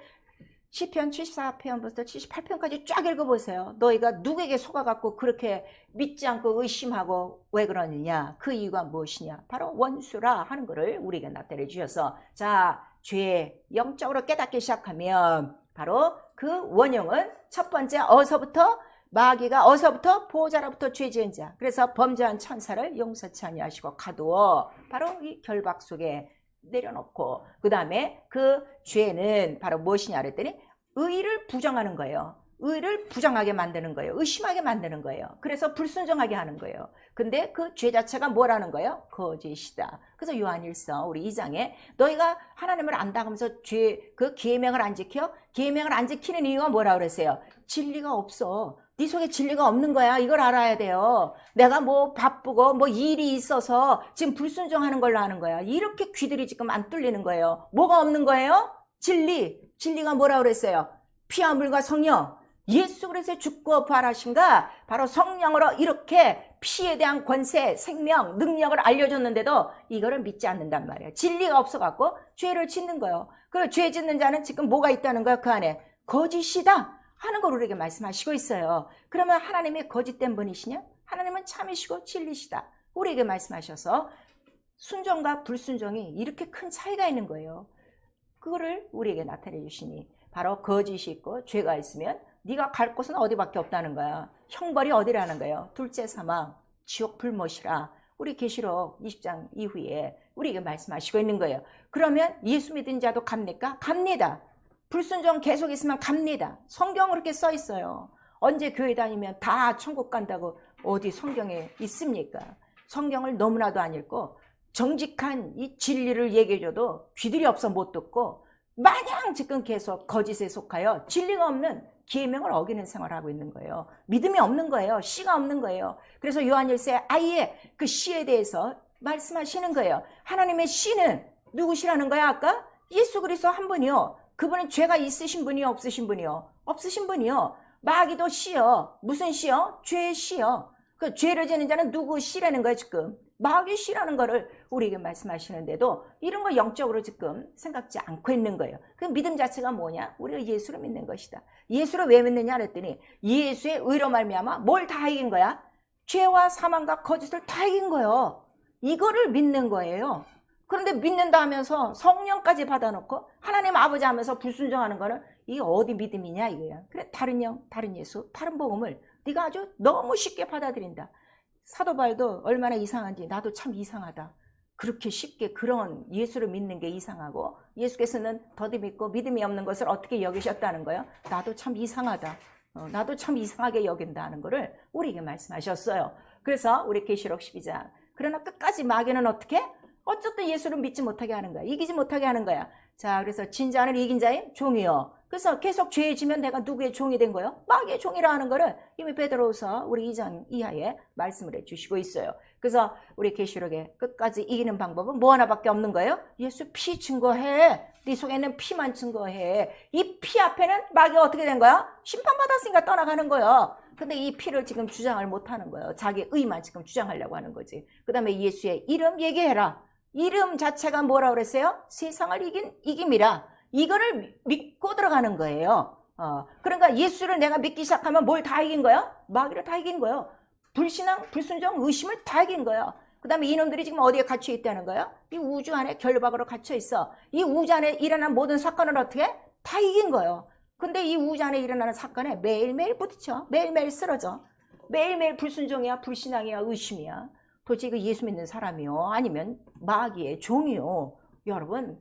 시편 74편부터 78편까지 쫙 읽어보세요. 너희가 누구에게 속아갖고 그렇게 믿지 않고 의심하고 왜 그러느냐, 그 이유가 무엇이냐, 바로 원수라 하는 것을 우리에게 나타내 주셔서 자 죄 영적으로 깨닫기 시작하면 바로 그 원흉은 첫 번째 어서부터 마귀가 어서부터 보호자로부터 죄 지은 자, 그래서 범죄한 천사를 용서치 아니하시고 가두어 바로 이 결박 속에 내려놓고, 그 다음에 그 죄는 바로 무엇이냐 그랬더니 의를 부정하는 거예요. 의를 부정하게 만드는 거예요. 의심하게 만드는 거예요. 그래서 불순종하게 하는 거예요. 근데 그 죄 자체가 뭐라는 거예요? 거짓이다. 그래서 요한일서 우리 2장에 너희가 하나님을 안다 하면서 죄 그 계명을 안 지켜? 계명을 안 지키는 이유가 뭐라고 그랬어요? 진리가 없어. 네 속에 진리가 없는 거야. 이걸 알아야 돼요. 내가 뭐 바쁘고 뭐 일이 있어서 지금 불순종하는 걸로 하는 거야. 이렇게 귀들이 지금 안 뚫리는 거예요. 뭐가 없는 거예요? 진리. 진리가 뭐라고 그랬어요? 피와 물과 성령. 예수 그리스도의 죽고 부활하신가 바로 성령으로 이렇게 피에 대한 권세, 생명, 능력을 알려줬는데도 이거를 믿지 않는단 말이에요. 진리가 없어갖고 죄를 짓는 거예요. 그리고 죄 짓는 자는 지금 뭐가 있다는 거야? 그 안에 거짓이다 하는 걸 우리에게 말씀하시고 있어요. 그러면 하나님이 거짓된 분이시냐? 하나님은 참이시고 진리시다 우리에게 말씀하셔서 순종과 불순종이 이렇게 큰 차이가 있는 거예요. 그거를 우리에게 나타내 주시니 바로 거짓이 있고 죄가 있으면 네가 갈 곳은 어디밖에 없다는 거야. 형벌이 어디라는 거예요? 둘째 사망, 지옥 불못이라 우리 계시록 20장 이후에 우리에게 말씀하시고 있는 거예요. 그러면 예수 믿은 자도 갑니까? 갑니다. 불순종 계속 있으면 갑니다. 성경 그렇게 써 있어요. 언제 교회 다니면 다 천국 간다고 어디 성경에 있습니까? 성경을 너무나도 안 읽고 정직한 이 진리를 얘기해줘도 귀들이 없어 못 듣고 마냥 지금 계속 거짓에 속하여 진리가 없는 계명을 어기는 생활을 하고 있는 거예요. 믿음이 없는 거예요. 씨가 없는 거예요. 그래서 요한일서에 아예 그 씨에 대해서 말씀하시는 거예요. 하나님의 씨는 누구시라는 거야? 아까 예수 그리스도 한 분이요. 그분은 죄가 있으신 분이요, 없으신 분이요? 없으신 분이요. 마귀도 씨요. 무슨 씨요? 죄의 씨요. 그 죄를 지는 자는 누구 씨라는 거예요, 지금? 마귀 씨라는 거를 우리에게 말씀하시는데도 이런 거 영적으로 지금 생각지 않고 있는 거예요. 그 믿음 자체가 뭐냐? 우리가 예수를 믿는 것이다. 예수를 왜 믿느냐 그랬더니 예수의 의로 말미암아 뭘 다 이긴 거야? 죄와 사망과 거짓을 다 이긴 거예요. 이거를 믿는 거예요. 그런데 믿는다 하면서 성령까지 받아놓고 하나님 아버지 하면서 불순종하는 거는 이게 어디 믿음이냐 이거야. 그래, 다른 영, 다른 예수, 다른 복음을 네가 아주 너무 쉽게 받아들인다. 사도 바울도 얼마나 이상한지 나도 참 이상하다. 그렇게 쉽게 그런 예수를 믿는 게 이상하고 예수께서는 더디 믿고 믿음이 없는 것을 어떻게 여기셨다는 거예요. 나도 참 이상하다. 나도 참 이상하게 여긴다는 거를 우리에게 말씀하셨어요. 그래서 우리 계시록 12장. 그러나 끝까지 마귀는 어떻게? 어쨌든 예수를 믿지 못하게 하는 거야. 이기지 못하게 하는 거야. 자, 그래서 진자는 이긴 자의 종이요. 그래서 계속 죄에 지면 내가 누구의 종이 된 거예요? 마귀의 종이라 하는 거를 이미 베드로후서 우리 2장 이하에 말씀을 해주시고 있어요. 그래서 우리 계시록에 끝까지 이기는 방법은 뭐 하나밖에 없는 거예요? 예수 피 증거해. 네 속에 있는 피만 증거해. 이 피 앞에는 마귀가 어떻게 된 거야? 심판받았으니까 떠나가는 거예요. 근데 이 피를 지금 주장을 못하는 거예요. 자기 의만 지금 주장하려고 하는 거지. 그 다음에 예수의 이름 얘기해라. 이름 자체가 뭐라고 그랬어요? 세상을 이긴 이김이라. 이거를 믿고 들어가는 거예요. 그러니까 예수를 내가 믿기 시작하면 뭘 다 이긴 거예요? 마귀를 다 이긴 거예요. 불신앙, 불순종, 의심을 다 이긴 거예요. 그 다음에 이놈들이 지금 어디에 갇혀 있다는 거예요? 이 우주 안에 결박으로 갇혀 있어. 이 우주 안에 일어난 모든 사건을 어떻게? 다 이긴 거예요. 근데 이 우주 안에 일어나는 사건에 매일매일 부딪혀. 매일매일 쓰러져. 매일매일 불순종이야, 불신앙이야, 의심이야. 도대체 이거 예수 믿는 사람이요? 아니면 마귀의 종이요? 여러분,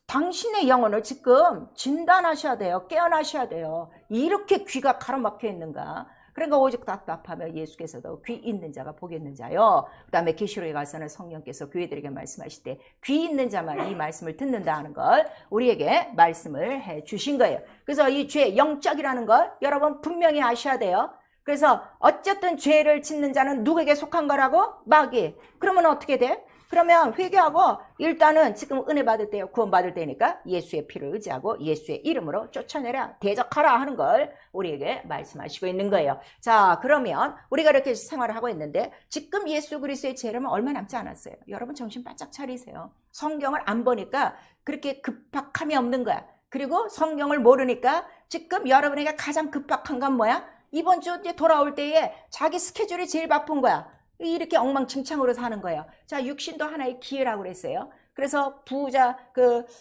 당신의 영혼을 지금 진단하셔야 돼요. 깨어나셔야 돼요. 이렇게 귀가 가로막혀 있는가? 그러니까 오직 답답하며 예수께서도 귀 있는 자가 복이 있는 자요. 그 다음에 계시록에 가서는 성령께서 교회들에게 말씀하실 때 귀 있는 자만 이 말씀을 듣는다 하는 걸 우리에게 말씀을 해 주신 거예요. 그래서 이 죄 영적이라는 걸 여러분 분명히 아셔야 돼요. 그래서 어쨌든 죄를 짓는 자는 누구에게 속한 거라고? 마귀. 그러면 어떻게 돼? 그러면 회개하고 일단은 지금 은혜 받을 때요, 구원 받을 때니까 예수의 피를 의지하고 예수의 이름으로 쫓아내라, 대적하라 하는 걸 우리에게 말씀하시고 있는 거예요. 자, 그러면 우리가 이렇게 생활을 하고 있는데 지금 예수 그리스도의 죄는 얼마 남지 않았어요. 여러분 정신 바짝 차리세요. 성경을 안 보니까 그렇게 급박함이 없는 거야. 그리고 성경을 모르니까 지금 여러분에게 가장 급박한 건 뭐야? 이번 주 이제 돌아올 때에 자기 스케줄이 제일 바쁜 거야. 이렇게 엉망진창으로 사는 거예요. 자, 육신도 하나의 기회라고 그랬어요. 그래서 부자,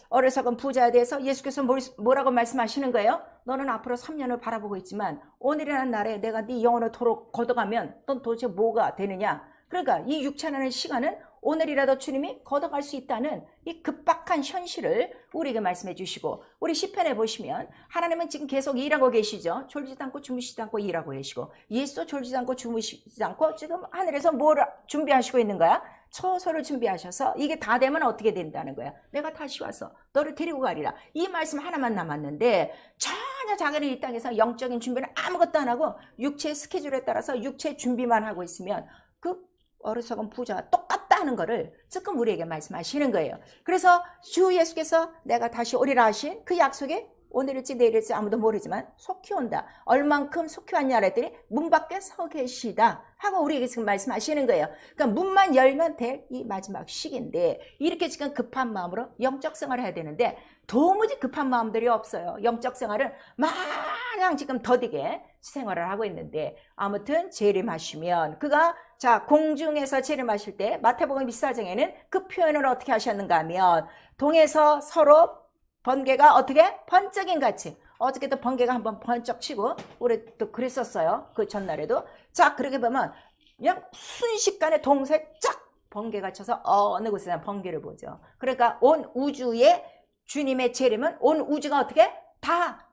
어리석은 부자에 대해서 예수께서 뭐라고 말씀하시는 거예요? 너는 앞으로 3년을 바라보고 있지만 오늘이라는 날에 내가 네 영혼을 도로 걷어가면 넌 도대체 뭐가 되느냐? 그러니까 이 육체라는 시간은 오늘이라도 주님이 걷어갈 수 있다는 이 급박한 현실을 우리에게 말씀해 주시고, 우리 시편에 보시면 하나님은 지금 계속 일하고 계시죠. 졸지도 않고 주무시지도 않고 일하고 계시고, 예수도 졸지도 않고 주무시지 않고 지금 하늘에서 뭘 준비하시고 있는 거야? 처소를 준비하셔서 이게 다 되면 어떻게 된다는 거야? 내가 다시 와서 너를 데리고 가리라. 이 말씀 하나만 남았는데 전혀 자기는 이 땅에서 영적인 준비를 아무것도 안 하고 육체의 스케줄에 따라서 육체 준비만 하고 있으면 그 어리석은 부자와 똑같다는 거를 지금 우리에게 말씀하시는 거예요. 그래서 주 예수께서 내가 다시 오리라 하신 그 약속에 오늘일지 내일일지 아무도 모르지만 속히 온다. 얼만큼 속히 왔냐 그랬더니 문 밖에 서 계시다 하고 우리에게 지금 말씀하시는 거예요. 그러니까 문만 열면 될 이 마지막 시기인데 이렇게 지금 급한 마음으로 영적 생활을 해야 되는데 도무지 급한 마음들이 없어요. 영적 생활을 마냥 지금 더디게 생활을 하고 있는데 아무튼 재림하시면 그가 자 공중에서 재림하실 때 마태복음 24장에는 그 표현을 어떻게 하셨는가 하면 동에서 서로 번개가 어떻게? 번쩍인 같이. 어저께도 번개가 한번 번쩍 치고 우리 또 그랬었어요. 그 전날에도. 자 그렇게 보면 그냥 순식간에 동시에 쫙 번개가 쳐서 어느 곳에나 번개를 보죠. 그러니까 온 우주의 주님의 재림은 온 우주가 어떻게? 다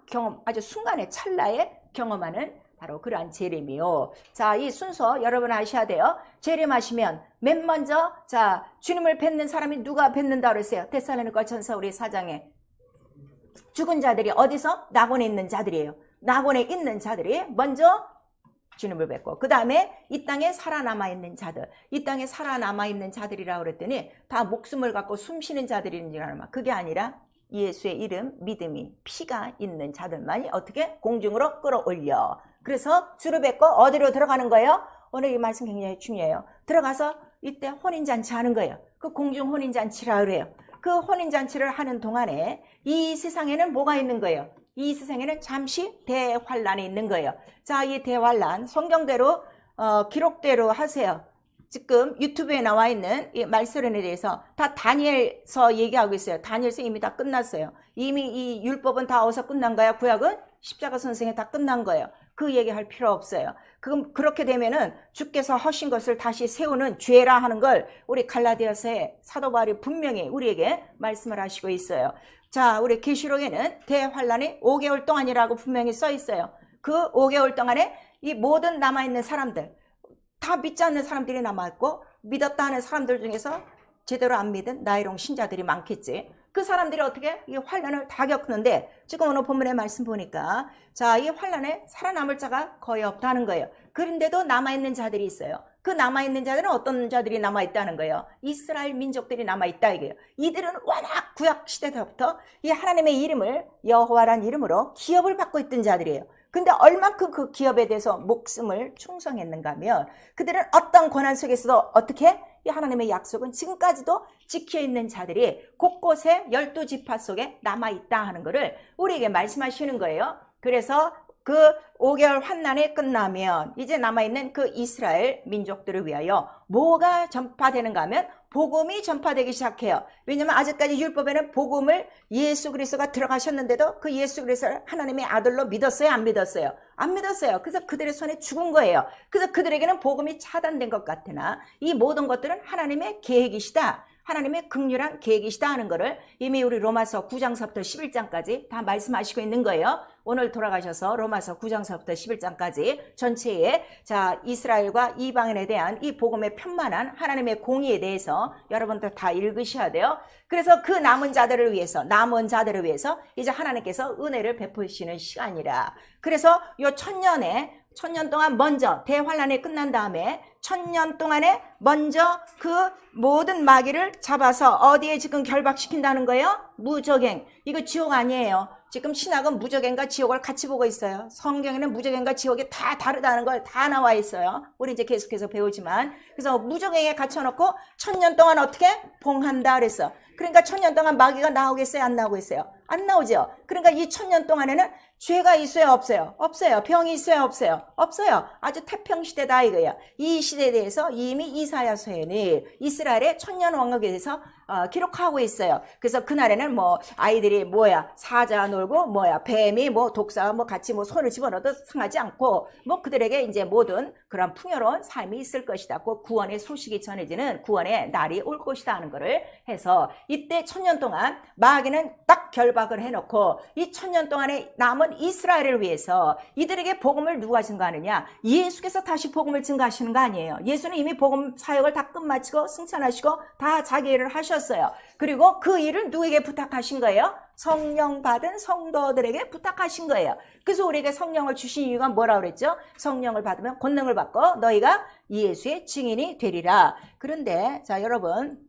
경험, 아주 순간에 찰나에 경험하는 바로 그러한 재림이요. 자, 이 순서 여러분 아셔야 돼요. 재림하시면 맨 먼저 자 주님을 뵙는 사람이 누가 뵙는다 그랬어요. 데살로니가 전서 우리 4장에 죽은 자들이 어디서? 낙원에 있는 자들이에요. 낙원에 있는 자들이 먼저 주님을 뵙고 그 다음에 이 땅에 살아남아 있는 자들, 이 땅에 살아남아 있는 자들이라고 그랬더니 다 목숨을 갖고 숨쉬는 자들인 줄 알마. 그게 아니라 예수의 이름, 믿음이, 피가 있는 자들만이 어떻게? 공중으로 끌어올려. 그래서 주를 뵙고 어디로 들어가는 거예요? 오늘 이 말씀 굉장히 중요해요. 들어가서 이때 혼인잔치 하는 거예요. 그 공중 혼인잔치라 그래요. 그 혼인잔치를 하는 동안에 이 세상에는 뭐가 있는 거예요? 이 세상에는 잠시 대환란이 있는 거예요. 자, 이 대환란 성경대로 기록대로 하세요. 지금 유튜브에 나와 있는 이 말씀에 대해서 다 다니엘서 얘기하고 있어요. 다니엘서 이미 다 끝났어요. 이미 이 율법은 다 어디서 끝난 거야? 구약은 십자가 선생에 다 끝난 거예요. 그 얘기할 필요 없어요. 그럼 그렇게 되면은 주께서 하신 것을 다시 세우는 죄라 하는 걸 우리 갈라디아서의 사도 바울이 분명히 우리에게 말씀을 하시고 있어요. 자, 우리 계시록에는 대환란이 5개월 동안이라고 분명히 써 있어요. 그 5개월 동안에 이 모든 남아있는 사람들, 다 믿지 않는 사람들이 남아있고 믿었다 하는 사람들 중에서 제대로 안 믿은 나이롱 신자들이 많겠지. 그 사람들이 어떻게 이 환란을 다 겪는데 지금 오늘 본문의 말씀 보니까 자, 이 환란에 살아남을 자가 거의 없다는 거예요. 그런데도 남아있는 자들이 있어요. 그 남아있는 자들은 어떤 자들이 남아있다는 거예요? 이스라엘 민족들이 남아있다 이거예요. 이들은 워낙 구약 시대 때부터 이 하나님의 이름을 여호와란 이름으로 기업을 받고 있던 자들이에요. 근데 얼만큼 그 기업에 대해서 목숨을 충성했는가 하면 그들은 어떤 고난 속에서도 어떻게 이 하나님의 약속은 지금까지도 지켜있는 자들이 곳곳에 12지파 속에 남아있다 하는 것을 우리에게 말씀하시는 거예요. 그래서 그 5개월 환난이 끝나면 이제 남아있는 그 이스라엘 민족들을 위하여 뭐가 전파되는가 하면 복음이 전파되기 시작해요. 왜냐하면 아직까지 율법에는 복음을 예수 그리스도가 들어가셨는데도 그 예수 그리스도를 하나님의 아들로 믿었어요? 안 믿었어요? 안 믿었어요. 그래서 그들의 손에 죽은 거예요. 그래서 그들에게는 복음이 차단된 것 같으나 이 모든 것들은 하나님의 계획이시다. 하나님의 극률한 계획이시다 하는 것을 이미 우리 로마서 9장서부터 11장까지 다 말씀하시고 있는 거예요. 오늘 돌아가셔서 로마서 9장서부터 11장까지 전체에 자 이스라엘과 이방인에 대한 이 복음의 편만한 하나님의 공의에 대해서 여러분들 다 읽으셔야 돼요. 그래서 그 남은 자들을 위해서 이제 하나님께서 은혜를 베푸시는 시간이라. 그래서 요 천년 동안 먼저 대환란이 끝난 다음에 1000년 동안에 먼저 그 모든 마귀를 잡아서 어디에 지금 결박시킨다는 거예요? 무저갱. 이거 지옥 아니에요. 지금 신학은 무저갱과 지옥을 같이 보고 있어요. 성경에는 무저갱과 지옥이 다 다르다는 걸 다 나와 있어요. 우리 이제 계속해서 배우지만. 그래서 무저갱에 갇혀놓고 1000년 동안 어떻게? 봉한다 그랬어. 그러니까 1000년 동안 마귀가 나오겠어요? 안 나오겠어요? 안 나오죠. 그러니까 이 1000년 동안에는 죄가 있어요? 없어요? 없어요. 병이 있어요? 없어요? 없어요. 아주 태평시대다 이거예요. 이 시대에 대해서 이미 이사야서에는 이스라엘의 천년 왕국에 대해서 기록하고 있어요. 그래서 그날에는 뭐 아이들이 사자 놀고 뱀이 독사가 같이 손을 집어넣어도 상하지 않고 그들에게 이제 모든 그런 풍요로운 삶이 있을 것이다. 그 구원의 소식이 전해지는 구원의 날이 올 것이다 하는 것을 해서 이때 1000년 동안 마귀는 딱 결박을 해놓고 이 1000년 동안에 남은 이스라엘을 위해서 이들에게 복음을 누가 증거하느냐? 예수께서 다시 복음을 증거하시는 거 아니에요. 예수는 이미 복음 사역을 다 끝마치고 승천하시고 다 자기 일을 하셨어요. 그리고 그 일을 누구에게 부탁하신 거예요? 성령 받은 성도들에게 부탁하신 거예요. 그래서 우리에게 성령을 주신 이유가 뭐라고 그랬죠? 성령을 받으면 권능을 받고 너희가 예수의 증인이 되리라. 그런데 자 여러분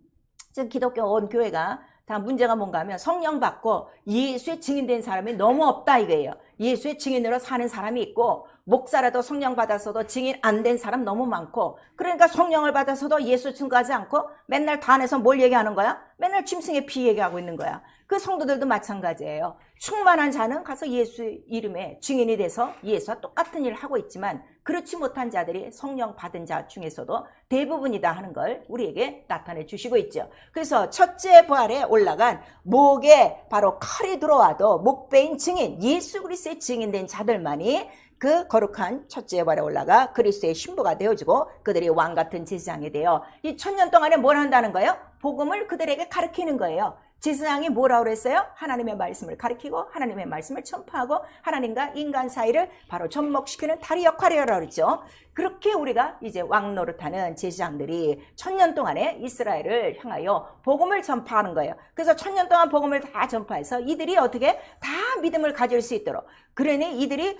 지금 기독교 온 교회가 다 문제가 뭔가 하면 성령 받고 예수의 증인된 사람이 너무 없다 이거예요. 예수의 증인으로 사는 사람이 있고 목사라도 성령 받아서도 증인 안 된 사람 너무 많고 그러니까 성령을 받아서도 예수 증거하지 않고 맨날 단에서 뭘 얘기하는 거야? 맨날 짐승의 피 얘기하고 있는 거야. 그 성도들도 마찬가지예요. 충만한 자는 가서 예수 이름에 증인이 돼서 예수와 똑같은 일을 하고 있지만 그렇지 못한 자들이 성령 받은 자 중에서도 대부분이다 하는 걸 우리에게 나타내 주시고 있죠. 그래서 첫째 부활에 올라간 목에 바로 칼이 들어와도 목베인 증인 예수 그리스도의 증인된 자들만이 그 거룩한 첫째 부활에 올라가 그리스도의 신부가 되어지고 그들이 왕 같은 제사장이 되어 이 1000년 동안에 뭘 한다는 거예요? 복음을 그들에게 가르치는 거예요. 제사장이 뭐라고 그랬어요? 하나님의 말씀을 가르치고 하나님의 말씀을 전파하고 하나님과 인간 사이를 바로 접목시키는 다리 역할이라고 그랬죠. 그렇게 우리가 이제 왕 노릇하는 제사장들이 1000년 동안에 이스라엘을 향하여 복음을 전파하는 거예요. 그래서 1000년 동안 복음을 다 전파해서 이들이 어떻게 다 믿음을 가질 수 있도록 그러니 이들이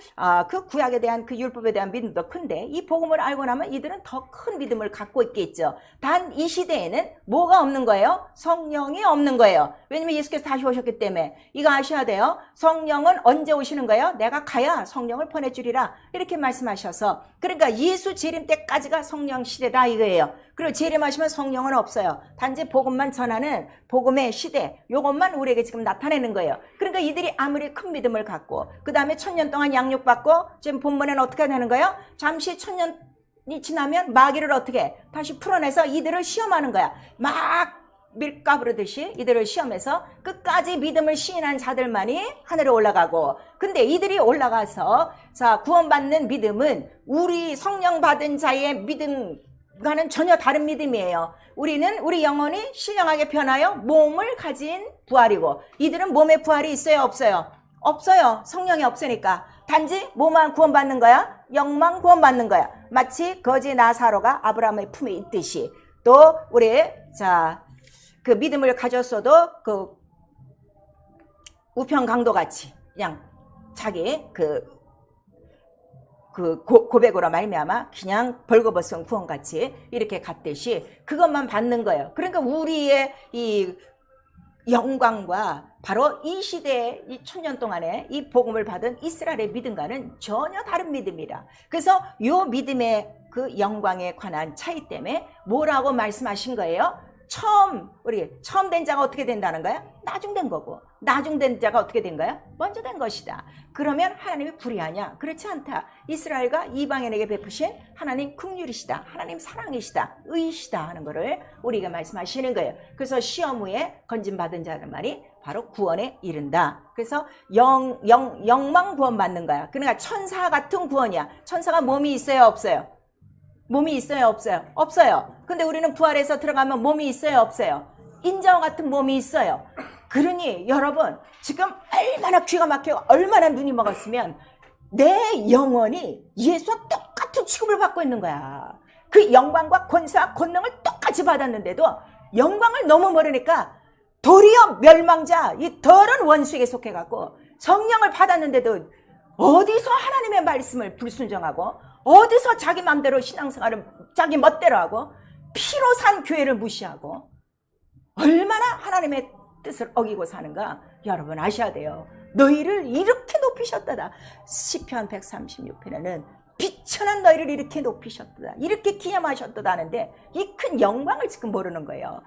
그 구약에 대한 그 율법에 대한 믿음도 큰데 이 복음을 알고 나면 이들은 더 큰 믿음을 갖고 있겠죠. 단 이 시대에는 뭐가 없는 거예요? 성령이 없는 거예요. 왜냐면 예수께서 다시 오셨기 때문에 이거 아셔야 돼요. 성령은 언제 오시는 거예요? 내가 가야 성령을 보내주리라 이렇게 말씀하셔서 그러니까 예수 재림 때까지가 성령 시대다 이거예요. 그리고 재림하시면 성령은 없어요. 단지 복음만 전하는 복음의 시대 요것만 우리에게 지금 나타내는 거예요. 그러니까 이들이 아무리 큰 믿음을 갖고 그 다음에 1000년 동안 양육받고 지금 본문에는 어떻게 되는 거예요? 잠시 1000년 지나면 마귀를 어떻게 해? 다시 풀어내서 이들을 시험하는 거야. 막 밀가부르듯이 이들을 시험해서 끝까지 믿음을 시인한 자들만이 하늘에 올라가고, 근데 이들이 올라가서 자 구원받는 믿음은 우리 성령 받은 자의 믿음과는 전혀 다른 믿음이에요. 우리는 우리 영혼이 신령하게 변하여 몸을 가진 부활이고, 이들은 몸에 부활이 있어요 없어요? 없어요. 성령이 없으니까. 단지 몸만 구원받는 거야, 영만 구원받는 거야. 마치 거지 나사로가 아브라함의 품에 있듯이, 또 우리 그 믿음을 가졌어도 그 우편 강도같이 그냥 자기 고백으로 말미암아 그냥 벌거벗은 구원같이 이렇게 갔듯이 그것만 받는 거예요. 그러니까 우리의 이 영광과 바로 이 시대에 이 1000년 동안에 이 복음을 받은 이스라엘의 믿음과는 전혀 다른 믿음이라. 그래서 이 믿음의 그 영광에 관한 차이 때문에 뭐라고 말씀하신 거예요? 처음 된 자가 어떻게 된다는 거야? 나중된 거고, 나중된 자가 어떻게 된 거야? 먼저 된 것이다. 그러면 하나님이 불의하냐? 그렇지 않다. 이스라엘과 이방인에게 베푸신 하나님 긍휼이시다, 하나님 사랑이시다, 의이시다 하는 거를 우리가 말씀하시는 거예요. 그래서 시험 후에 건진받은 자는 말이 바로 구원에 이른다. 그래서 영만 구원받는 거야. 그러니까 천사 같은 구원이야. 천사가 몸이 있어요 없어요? 몸이 있어요 없어요? 없어요. 근데 우리는 부활해서 들어가면 몸이 있어요 없어요? 인자와 같은 몸이 있어요. 그러니 여러분 지금 얼마나 귀가 막히고 얼마나 눈이 먹었으면 내 영혼이 예수와 똑같은 취급을 받고 있는 거야. 그 영광과 권세와 권능을 똑같이 받았는데도 영광을 너무 모르니까 도리어 멸망자, 이 더러운 원수에게 속해갖고 성령을 받았는데도 어디서 하나님의 말씀을 불순종하고, 어디서 자기 마음대로 신앙생활을 자기 멋대로 하고, 피로 산 교회를 무시하고, 얼마나 하나님의 뜻을 어기고 사는가 여러분 아셔야 돼요. 너희를 이렇게 높이셨다다. 시편 136편에는 비천한 너희를 이렇게 높이셨다다, 이렇게 기념하셨다다 하는데 이 큰 영광을 지금 모르는 거예요.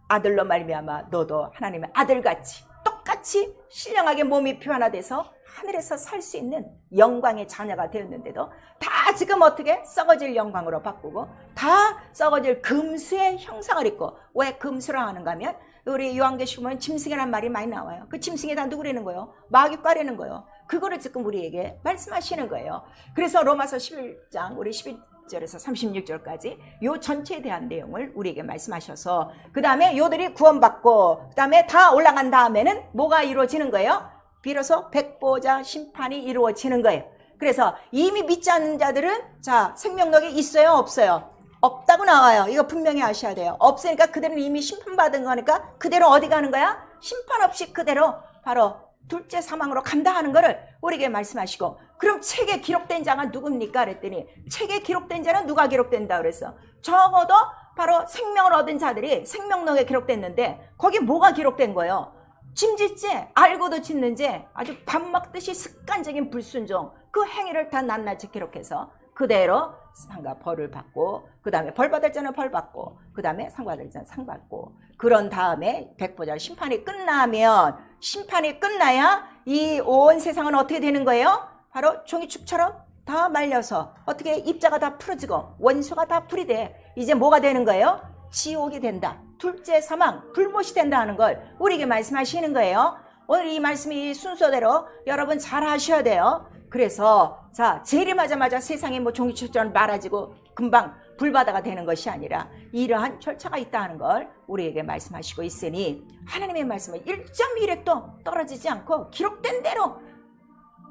아들로 말미암아 너도 하나님의 아들같이 똑같이 신령하게 몸이 변화돼서 하늘에서 살 수 있는 영광의 자녀가 되었는데도 다 지금 어떻게 썩어질 영광으로 바꾸고 다 썩어질 금수의 형상을 입고. 왜 금수라 하는가 하면 우리 요한계시록 보면 짐승이라는 말이 많이 나와요. 그 짐승이 다 누구라는 거예요? 마귀과라는 거예요. 그거를 지금 우리에게 말씀하시는 거예요. 그래서 로마서 11장 우리 11절에서 36절까지 요 전체에 대한 내용을 우리에게 말씀하셔서, 그 다음에 요들이 구원받고 그 다음에 다 올라간 다음에는 뭐가 이루어지는 거예요? 비로소 백보자 심판이 이루어지는 거예요. 그래서 이미 믿지 않는 자들은 생명록이 있어요 없어요? 없다고 나와요. 이거 분명히 아셔야 돼요. 없으니까 그들은 이미 심판받은 거니까 그대로 어디 가는 거야? 심판 없이 그대로 바로 둘째 사망으로 간다 하는 거를 우리에게 말씀하시고, 그럼 책에 기록된 자가 누굽니까? 그랬더니 책에 기록된 자는 누가 기록된다 그랬어? 적어도 바로 생명을 얻은 자들이 생명록에 기록됐는데 거기 뭐가 기록된 거예요? 짐짓지 알고도 짓는지 아주 밥 먹듯이 습관적인 불순종, 그 행위를 다 낱낱이 기록해서 그대로 상과 벌을 받고, 그 다음에 벌 받을 자는 벌 받고, 그 다음에 상 받을 자는 상 받고, 그런 다음에 백보자 심판이 끝나면, 심판이 끝나야 이 온 세상은 어떻게 되는 거예요? 바로 종이축처럼 다 말려서 어떻게 입자가 다 풀어지고 원소가 다 풀이 돼. 이제 뭐가 되는 거예요? 지옥이 된다. 둘째 사망, 불못이 된다 하는 걸 우리에게 말씀하시는 거예요. 오늘 이 말씀이 순서대로 여러분 잘 하셔야 돼요. 그래서 재림하자마자 세상에 뭐 종이축처럼 말아지고 금방 불바다가 되는 것이 아니라 이러한 절차가 있다 하는 걸 우리에게 말씀하시고 있으니, 하나님의 말씀은 1.1획도 떨어지지 않고 기록된 대로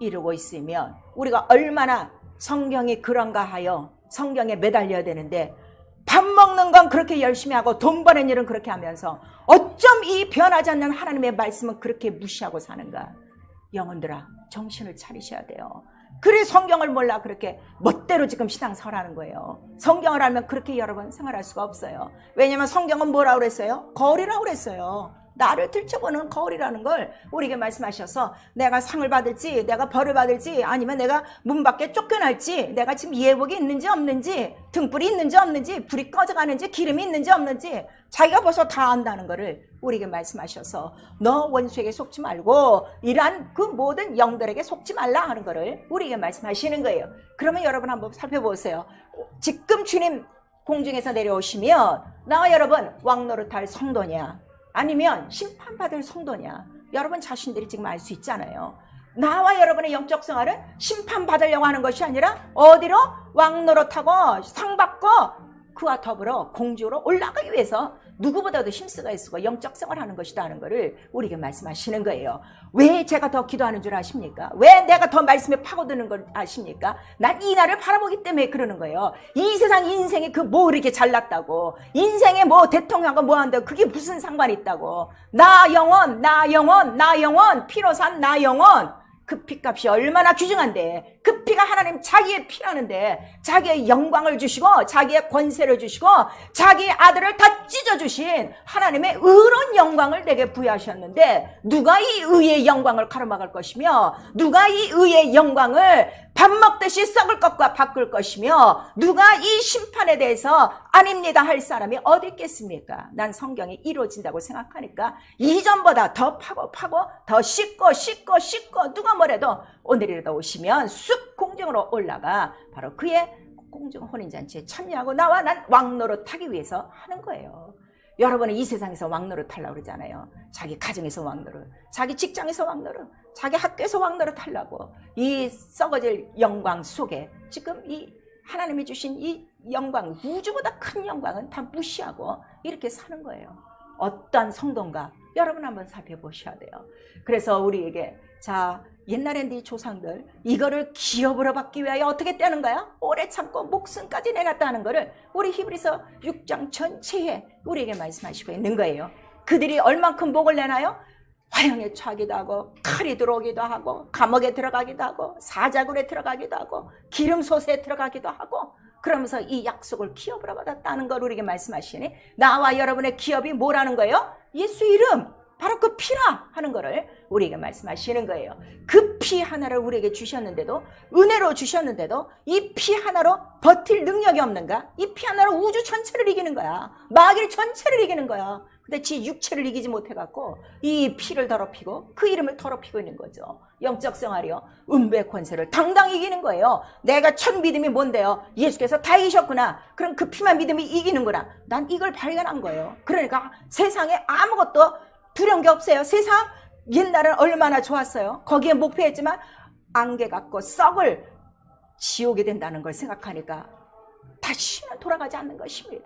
이루고 있으면 우리가 얼마나 성경이 그런가 하여 성경에 매달려야 되는데, 밥 먹는 건 그렇게 열심히 하고 돈 버는 일은 그렇게 하면서 어쩜 이 변하지 않는 하나님의 말씀은 그렇게 무시하고 사는가. 영혼들아, 정신을 차리셔야 돼요. 그래 성경을 몰라 그렇게 멋대로 지금 신앙생활하는 거예요. 성경을 알면 그렇게 여러분 생활할 수가 없어요. 왜냐하면 성경은 뭐라고 그랬어요? 거리라고 그랬어요. 나를 들춰보는 거울이라는 걸 우리에게 말씀하셔서 내가 상을 받을지 내가 벌을 받을지 아니면 내가 문 밖에 쫓겨날지 내가 지금 예복이 있는지 없는지 등불이 있는지 없는지 불이 꺼져가는지 기름이 있는지 없는지 자기가 벌써 다 안다는 거를 우리에게 말씀하셔서 너 원수에게 속지 말고 이러한 그 모든 영들에게 속지 말라 하는 거를 우리에게 말씀하시는 거예요. 그러면 여러분 한번 살펴보세요. 지금 주님 공중에서 내려오시면 나와 여러분 왕노릇할 성도냐 아니면 심판받을 성도냐 여러분 자신들이 지금 알 수 있잖아요. 나와 여러분의 영적 생활은 심판받으려고 하는 것이 아니라 어디로? 왕노릇하고 상받고 그와 더불어 공주로 올라가기 위해서 누구보다도 힘쓰가 있고 영적 생활하는 것이다 하는 것을 우리에게 말씀하시는 거예요. 왜 제가 더 기도하는 줄 아십니까? 왜 내가 더 말씀에 파고드는 걸 아십니까? 난 이 날을 바라보기 때문에 그러는 거예요. 이 세상 인생에 그 뭐 이렇게 잘났다고 인생에 뭐 대통령하고 뭐 한다고 그게 무슨 상관이 있다고 나 영혼 나 영혼 나 영혼 피로 산 나 영혼 그 피값이 얼마나 귀중한데 그 피가 하나님 자기의 피라는데 자기의 영광을 주시고 자기의 권세를 주시고 자기의 아들을 다 찢어주신 하나님의 의로운 영광을 내게 부여하셨는데 누가 이 의의 영광을 가로막을 것이며 누가 이 의의 영광을 밥 먹듯이 썩을 것과 바꿀 것이며 누가 이 심판에 대해서 아닙니다 할 사람이 어디 있겠습니까? 난 성경이 이루어진다고 생각하니까 이전보다 더 파고 더 씻고 누가 뭐래도 오늘이라도 오시면 쑥 공중으로 올라가 바로 그의 공중 혼인잔치에 참여하고 나와 난 왕노릇하기 위해서 하는 거예요. 여러분은 이 세상에서 왕노릇 하려고 그러잖아요. 자기 가정에서 왕노릇, 자기 직장에서 왕노릇, 자기 학교에서 왕노릇 하려고 이 썩어질 영광 속에 지금 이 하나님이 주신 이 영광, 우주보다 큰 영광은 다 무시하고 이렇게 사는 거예요. 어떤 성도인가 여러분 한번 살펴보셔야 돼요. 그래서 우리에게 자 옛날엔 네 조상들 이거를 기업으로 받기 위하여 어떻게 떼는 거야? 오래 참고 목숨까지 내놨다 하는 거를 우리 히브리서 6장 전체에 우리에게 말씀하시고 있는 거예요. 그들이 얼만큼 목을 내나요? 화형에 처하기도 하고 칼이 들어오기도 하고 감옥에 들어가기도 하고 사자굴에 들어가기도 하고 기름솥에 들어가기도 하고 그러면서 이 약속을 기업으로 받았다는 걸 우리에게 말씀하시니 나와 여러분의 기업이 뭐라는 거예요? 예수 이름 바로 그 피라 하는 거를 우리에게 말씀하시는 거예요. 그 피 하나를 우리에게 주셨는데도 은혜로 주셨는데도 이 피 하나로 버틸 능력이 없는가? 이 피 하나로 우주 전체를 이기는 거야. 마귀 전체를 이기는 거야. 근데 지 육체를 이기지 못해갖고 이 피를 더럽히고 그 이름을 더럽히고 있는 거죠. 영적 생활이요. 음부의 권세를 당당히 이기는 거예요. 내가 첫 믿음이 뭔데요? 예수께서 다 이기셨구나. 그럼 그 피만 믿음이 이기는구나. 난 이걸 발견한 거예요. 그러니까 세상에 아무것도 두려운 게 없어요. 세상 옛날은 얼마나 좋았어요. 거기에 목표했지만 안개 같고 썩을 지옥이 된다는 걸 생각하니까 다시는 돌아가지 않는 것입니다.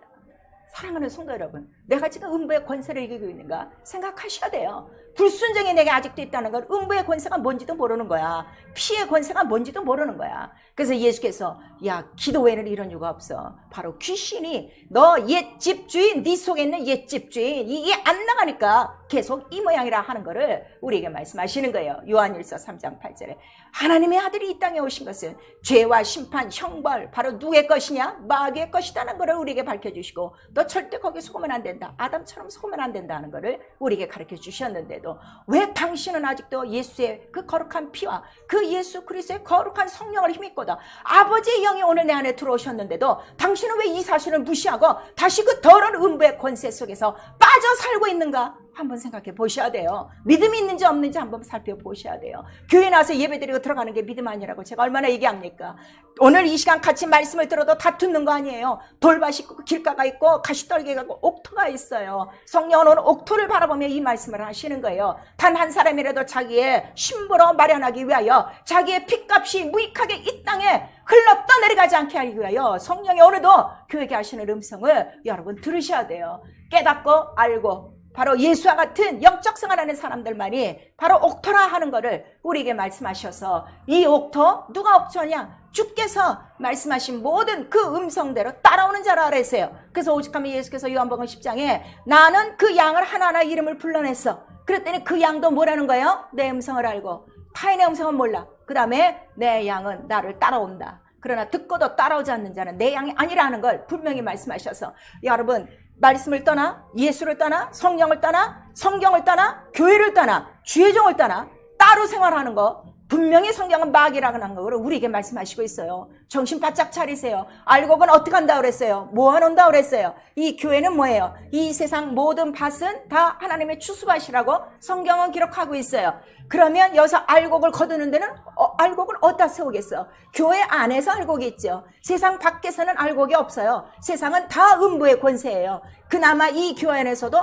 사랑하는 성도 여러분, 내가 지금 음부의 권세를 이기고 있는가 생각하셔야 돼요. 불순종이 내게 아직도 있다는 건 음부의 권세가 뭔지도 모르는 거야. 피의 권세가 뭔지도 모르는 거야. 그래서 예수께서 야 기도 외에는 이런 이유가 없어. 바로 귀신이 너 옛 집주인 네 속에 있는 옛 집주인 이게 안 나가니까 계속 이 모양이라 하는 거를 우리에게 말씀하시는 거예요. 요한일서 3장 8절에 하나님의 아들이 이 땅에 오신 것은 죄와 심판, 형벌 바로 누구의 것이냐? 마귀의 것이라는 거를 우리에게 밝혀주시고 너 절대 거기 속으면 안 된다. 아담처럼 속으면 안 된다는 거를 우리에게 가르쳐 주셨는데도 왜 당신은 아직도 예수의 그 거룩한 피와 그 예수 그리스도의 거룩한 성령을 힘입고도 아버지의 영이 오늘 내 안에 들어오셨는데도 당신은 왜 이 사실을 무시하고 다시 그 더러운 음부의 권세 속에서 빠져 살고 있는가? 한번 생각해 보셔야 돼요. 믿음이 있는지 없는지 한번 살펴보셔야 돼요. 교회 나와서 예배드리고 들어가는 게 믿음 아니라고 제가 얼마나 얘기합니까? 오늘 이 시간 같이 말씀을 들어도 다 듣는 거 아니에요. 돌밭이 있고 길가가 있고 가시떨기가 있고 옥토가 있어요. 성령은 오늘 옥토를 바라보며 이 말씀을 하시는 거예요. 단 한 사람이라도 자기의 심부로 마련하기 위하여 자기의 핏값이 무익하게 이 땅에 흘러 떠내려가지 않게 하기 위하여 성령이 오늘도 교회에 하시는 음성을 여러분 들으셔야 돼요. 깨닫고 알고 바로 예수와 같은 영적 생활하는 사람들만이 바로 옥토라 하는 것을 우리에게 말씀하셔서 이 옥토 누가 옥토냐? 주께서 말씀하신 모든 그 음성대로 따라오는 자라 그랬어요. 그래서 오직하면 예수께서 요한복음 10장에 나는 그 양을 하나하나 이름을 불러냈어. 그랬더니 그 양도 뭐라는 거예요? 내 음성을 알고 타인의 음성은 몰라. 그 다음에 내 양은 나를 따라온다. 그러나 듣고도 따라오지 않는 자는 내 양이 아니라는 걸 분명히 말씀하셔서 여러분 말씀을 떠나, 예수를 떠나, 성령을 떠나, 성경을 떠나, 교회를 떠나, 주의 종을 떠나 따로 생활하는 거, 분명히 성경은 마귀라고 하는 거를 우리에게 말씀하시고 있어요. 정신 바짝 차리세요. 알고 보면 어떻게 한다고 그랬어요? 뭐 하는다고 그랬어요? 이 교회는 뭐예요? 이 세상 모든 밭은 다 하나님의 추수밭이라고 성경은 기록하고 있어요. 그러면 여기서 알곡을 거두는 데는 알곡을 어디다 세우겠어? 교회 안에서 알곡이 있죠. 세상 밖에서는 알곡이 없어요. 세상은 다 음부의 권세예요. 그나마 이 교회 안에서도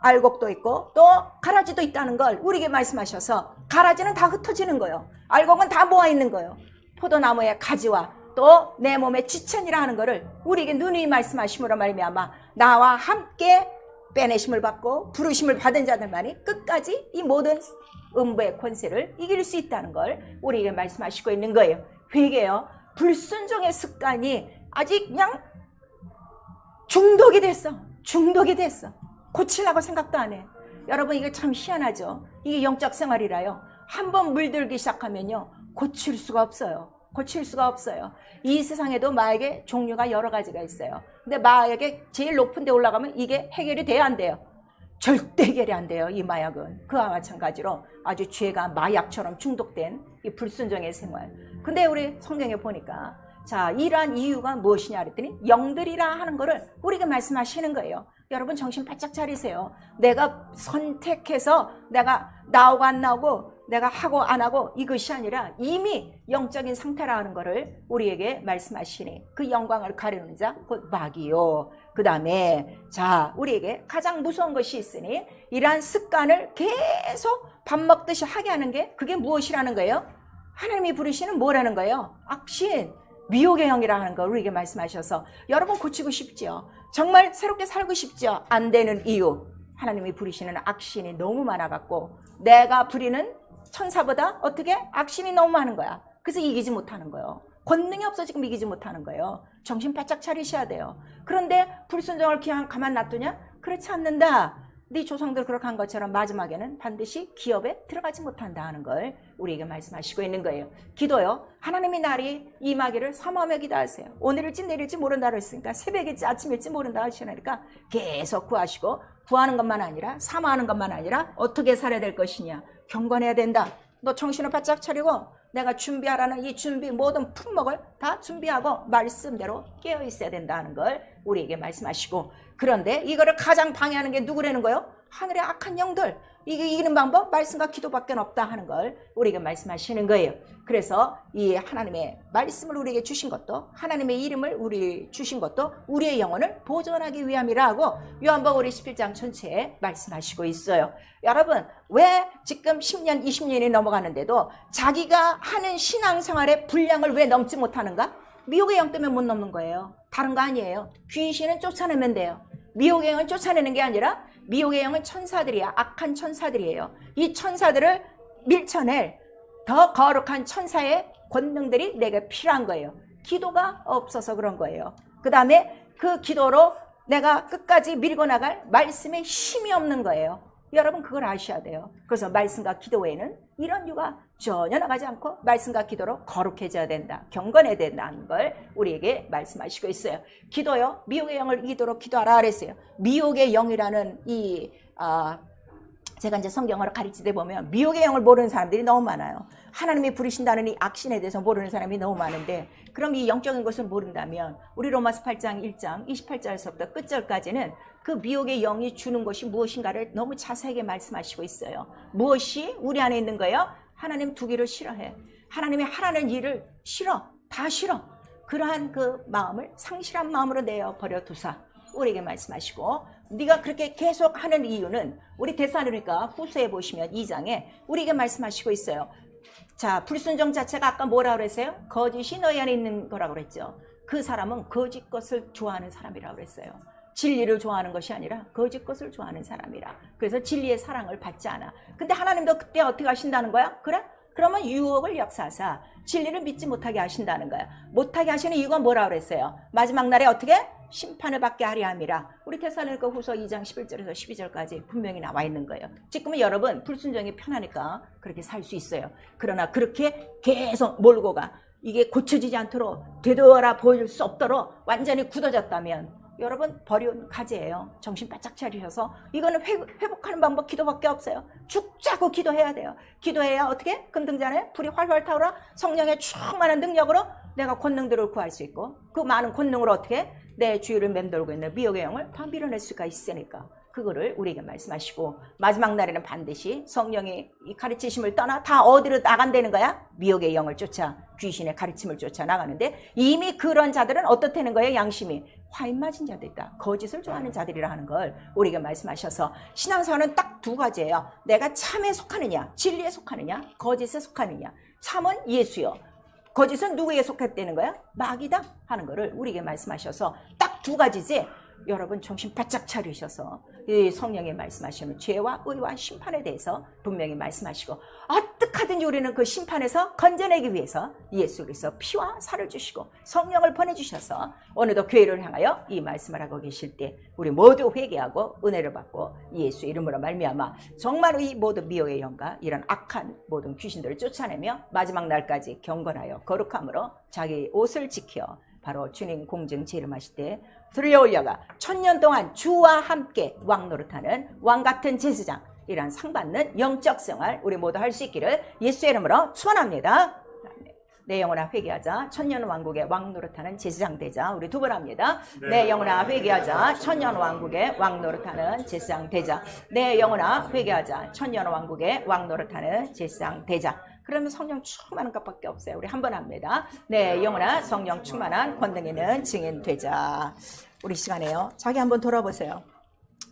알곡도 있고 또 가라지도 있다는 걸 우리에게 말씀하셔서, 가라지는 다 흩어지는 거예요. 알곡은 다 모아있는 거예요. 포도나무의 가지와 또 내 몸의 지천이라 하는 거를 우리에게 누누이 말씀하심으로 말미암아 나와 함께 빼내심을 받고 부르심을 받은 자들만이 끝까지 이 모든 음부의 권세를 이길 수 있다는 걸 우리에게 말씀하시고 있는 거예요. 회개요. 불순종의 습관이 아직 그냥 중독이 됐어. 고치려고 생각도 안 해. 여러분, 이게 참 희한하죠. 이게 영적 생활이라요. 한번 물들기 시작하면요, 고칠 수가 없어요. 이 세상에도 마약의 종류가 여러 가지가 있어요. 근데 마약의 제일 높은 데 올라가면 이게 해결이 돼야 안 돼요. 절대 해결이 안 돼요. 이 마약은 그와 마찬가지로 아주 죄가 마약처럼 중독된 이 불순종의 생활. 근데 우리 성경에 보니까 자, 이러한 이유가 무엇이냐 그랬더니 영들이라 하는 거를 우리가 말씀하시는 거예요. 여러분, 정신 바짝 차리세요. 내가 선택해서 내가 나오고 안 나오고 내가 하고 안 하고 이것이 아니라 이미 영적인 상태라는 거를 우리에게 말씀하시니 그 영광을 가리는 자 곧 마귀요. 그 다음에 자, 우리에게 가장 무서운 것이 있으니 이러한 습관을 계속 밥 먹듯이 하게 하는 게 그게 무엇이라는 거예요? 하나님이 부르시는 뭐라는 거예요? 악신, 미혹의 영이라 하는 걸 우리에게 말씀하셔서, 여러분 고치고 싶죠? 정말 새롭게 살고 싶죠? 안 되는 이유, 하나님이 부리시는 악신이 너무 많아갖고 내가 부리는 천사보다 어떻게 악신이 너무 많은 거야. 그래서 이기지 못하는 거예요. 권능이 없어 지금 이기지 못하는 거예요. 정신 바짝 차리셔야 돼요. 그런데 불순종을 그냥 가만 놔두냐? 그렇지 않는다. 네 조상들 그렇게 한 것처럼 마지막에는 반드시 기업에 들어가지 못한다 하는 걸 우리에게 말씀하시고 있는 거예요. 기도요. 하나님이 날이 임하기를 사모하며 기도하세요. 오늘일지 내일일지 모른다고 했으니까 새벽일지 아침일지 모른다 하시니까 계속 구하시고, 구하는 것만 아니라 사모하는 것만 아니라 어떻게 살아야 될 것이냐. 경건해야 된다. 너 정신을 바짝 차리고 내가 준비하라는 이 준비 모든 품목을 다 준비하고 말씀대로 깨어 있어야 된다는 걸 우리에게 말씀하시고, 그런데 이거를 가장 방해하는 게 누구라는 거예요? 하늘의 악한 영들. 이게 이기는 방법 말씀과 기도밖에 없다 하는 걸 우리에게 말씀하시는 거예요. 그래서 이 하나님의 말씀을 우리에게 주신 것도, 하나님의 이름을 우리 주신 것도 우리의 영혼을 보존하기 위함이라 하고 요한복음 11장 전체에 말씀하시고 있어요. 여러분, 왜 지금 10년 20년이 넘어가는데도 자기가 하는 신앙생활의 분량을 왜 넘지 못하는가? 미혹의 영 때문에 못 넘는 거예요. 다른 거 아니에요. 귀신은 쫓아내면 돼요. 미혹의 영은 쫓아내는 게 아니라, 미혹의 영은 천사들이야. 악한 천사들이에요. 이 천사들을 밀쳐낼 더 거룩한 천사의 권능들이 내게 필요한 거예요. 기도가 없어서 그런 거예요. 그 다음에 그 기도로 내가 끝까지 밀고 나갈 말씀에 힘이 없는 거예요. 여러분, 그걸 아셔야 돼요. 그래서 말씀과 기도 외에는 이런 유가 전혀 나가지 않고 말씀과 기도로 거룩해져야 된다, 경건해야 된다는 걸 우리에게 말씀하시고 있어요. 기도요, 미혹의 영을 이기도록 기도하라 그랬어요. 미혹의 영이라는 제가 이제 성경으로 가르치다 보면 미혹의 영을 모르는 사람들이 너무 많아요. 하나님이 부르신다는 이 악신에 대해서 모르는 사람이 너무 많은데, 그럼 이 영적인 것을 모른다면 우리 로마서 8장 1장 28절에서부터 끝절까지는 그 미혹의 영이 주는 것이 무엇인가를 너무 자세하게 말씀하시고 있어요. 무엇이 우리 안에 있는 거예요? 하나님 두기를 싫어해. 하나님이 하라는 일을 싫어. 다 싫어. 그러한 그 마음을 상실한 마음으로 내어버려 두사 우리에게 말씀하시고, 네가 그렇게 계속 하는 이유는 우리 데살로니가 후서에 보시면 2장에 우리에게 말씀하시고 있어요. 자, 불순종 자체가 아까 뭐라고 그랬어요? 거짓이 너희 안에 있는 거라고 그랬죠. 그 사람은 거짓 것을 좋아하는 사람이라고 그랬어요. 진리를 좋아하는 것이 아니라 거짓 것을 좋아하는 사람이라. 그래서 진리의 사랑을 받지 않아. 근데 하나님도 그때 어떻게 하신다는 거야? 그래? 그러면 유혹을 역사하사 진리를 믿지 못하게 하신다는 거야. 못하게 하시는 이유가 뭐라고 그랬어요? 마지막 날에 어떻게? 심판을 받게 하려 함이라. 우리 데살로니가 후서 2장 11절에서 12절까지 분명히 나와 있는 거예요. 지금은 여러분 불순종이 편하니까 그렇게 살 수 있어요. 그러나 그렇게 계속 몰고 가. 이게 고쳐지지 않도록 되돌아 보일 수 없도록 완전히 굳어졌다면 여러분 버려온 가지예요. 정신 바짝 차리셔서 이거는 회복하는 방법 기도밖에 없어요. 죽자고 기도해야 돼요. 기도해야 어떻게? 금등잔에 불이 활활 타오라 성령의 충만한 능력으로 내가 권능들을 구할 수 있고 그 많은 권능으로 어떻게? 내 주위를 맴돌고 있는 미혹의 영을 다 밀어낼 수가 있으니까 그거를 우리에게 말씀하시고 마지막 날에는 반드시 성령이 이 가르치심을 떠나 다 어디로 나간다는 거야? 미혹의 영을 쫓아 귀신의 가르침을 쫓아 나가는데 이미 그런 자들은 어떻다는 거예요? 양심이 화인 맞은 자들이다. 거짓을 좋아하는 자들이라 하는 걸 우리에게 말씀하셔서 신앙생활은 딱 두 가지예요. 내가 참에 속하느냐 진리에 속하느냐 거짓에 속하느냐. 참은 예수요. 거짓은 누구에게 속했다는 거야? 마귀다 하는 거를 우리에게 말씀하셔서 딱 두 가지지. 여러분 정신 바짝 차리셔서 이 성령이 말씀하시는 죄와 의와 심판에 대해서 분명히 말씀하시고 어떻게든지 우리는 그 심판에서 건져내기 위해서 예수 그리스도 피와 살을 주시고 성령을 보내주셔서 오늘도 교회를 향하여 이 말씀을 하고 계실 때 우리 모두 회개하고 은혜를 받고 예수 이름으로 말미암아 정말 이 모든 미혹의 영과 이런 악한 모든 귀신들을 쫓아내며 마지막 날까지 경건하여 거룩함으로 자기 옷을 지켜 바로 주님 공중 재림하실 때 들려올려가 1000년 동안 주와 함께 왕 노릇하는 왕같은 제사장 이란 상 받는 영적 생활 우리 모두 할 수 있기를 예수의 이름으로 축원합니다. 내 영혼아 회개하자. 1000년 왕국의 왕 노릇하는 제사장 되자. 우리 두 번 합니다. 내 영혼아 회개하자. 1000년 왕국의 왕 노릇하는 제사장 되자. 내 영혼아 회개하자. 1000년 왕국의 왕 노릇하는 제사장 되자. 그러면 성령 충만한 것밖에 없어요. 우리 한 번 합니다. 네, 영혼아 성령 충만한 권능 있는 증인 되자. 우리 시간에요. 자기 한번 돌아보세요.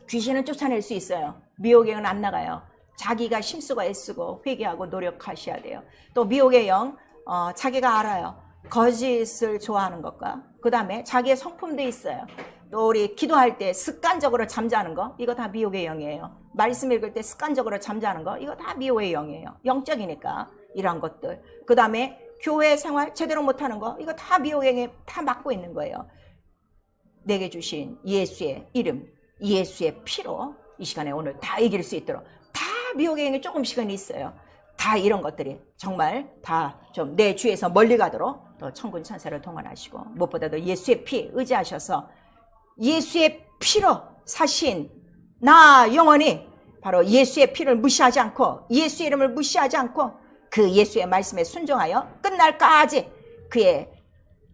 귀신은 쫓아낼 수 있어요. 미혹의 영은 안 나가요. 자기가 힘쓰고 애쓰고 회개하고 노력하셔야 돼요. 또 미혹의 영 자기가 알아요. 거짓을 좋아하는 것과 그 다음에 자기의 성품도 있어요. 또 우리 기도할 때 습관적으로 잠자는 거 이거 다 미혹의 영이에요. 말씀 읽을 때 습관적으로 잠자는 거 이거 다 미혹의 영이에요. 영적이니까 이런 것들. 그 다음에 교회 생활 제대로 못하는 거 이거 다 미혹의 영에 다 막고 있는 거예요. 내게 주신 예수의 이름 예수의 피로 이 시간에 오늘 다 이길 수 있도록 다 미혹의 영이 조금씩은 있어요. 다 이런 것들이 정말 다 좀 내 주에서 멀리 가도록 또 천군 천사를 동원하시고 무엇보다도 예수의 피 의지하셔서 예수의 피로 사신 나 영원히 바로 예수의 피를 무시하지 않고 예수의 이름을 무시하지 않고 그 예수의 말씀에 순종하여 끝날까지 그의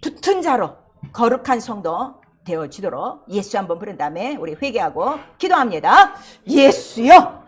붙은 자로 거룩한 성도 되어지도록 예수 한번 부른 다음에 우리 회개하고 기도합니다. 예수여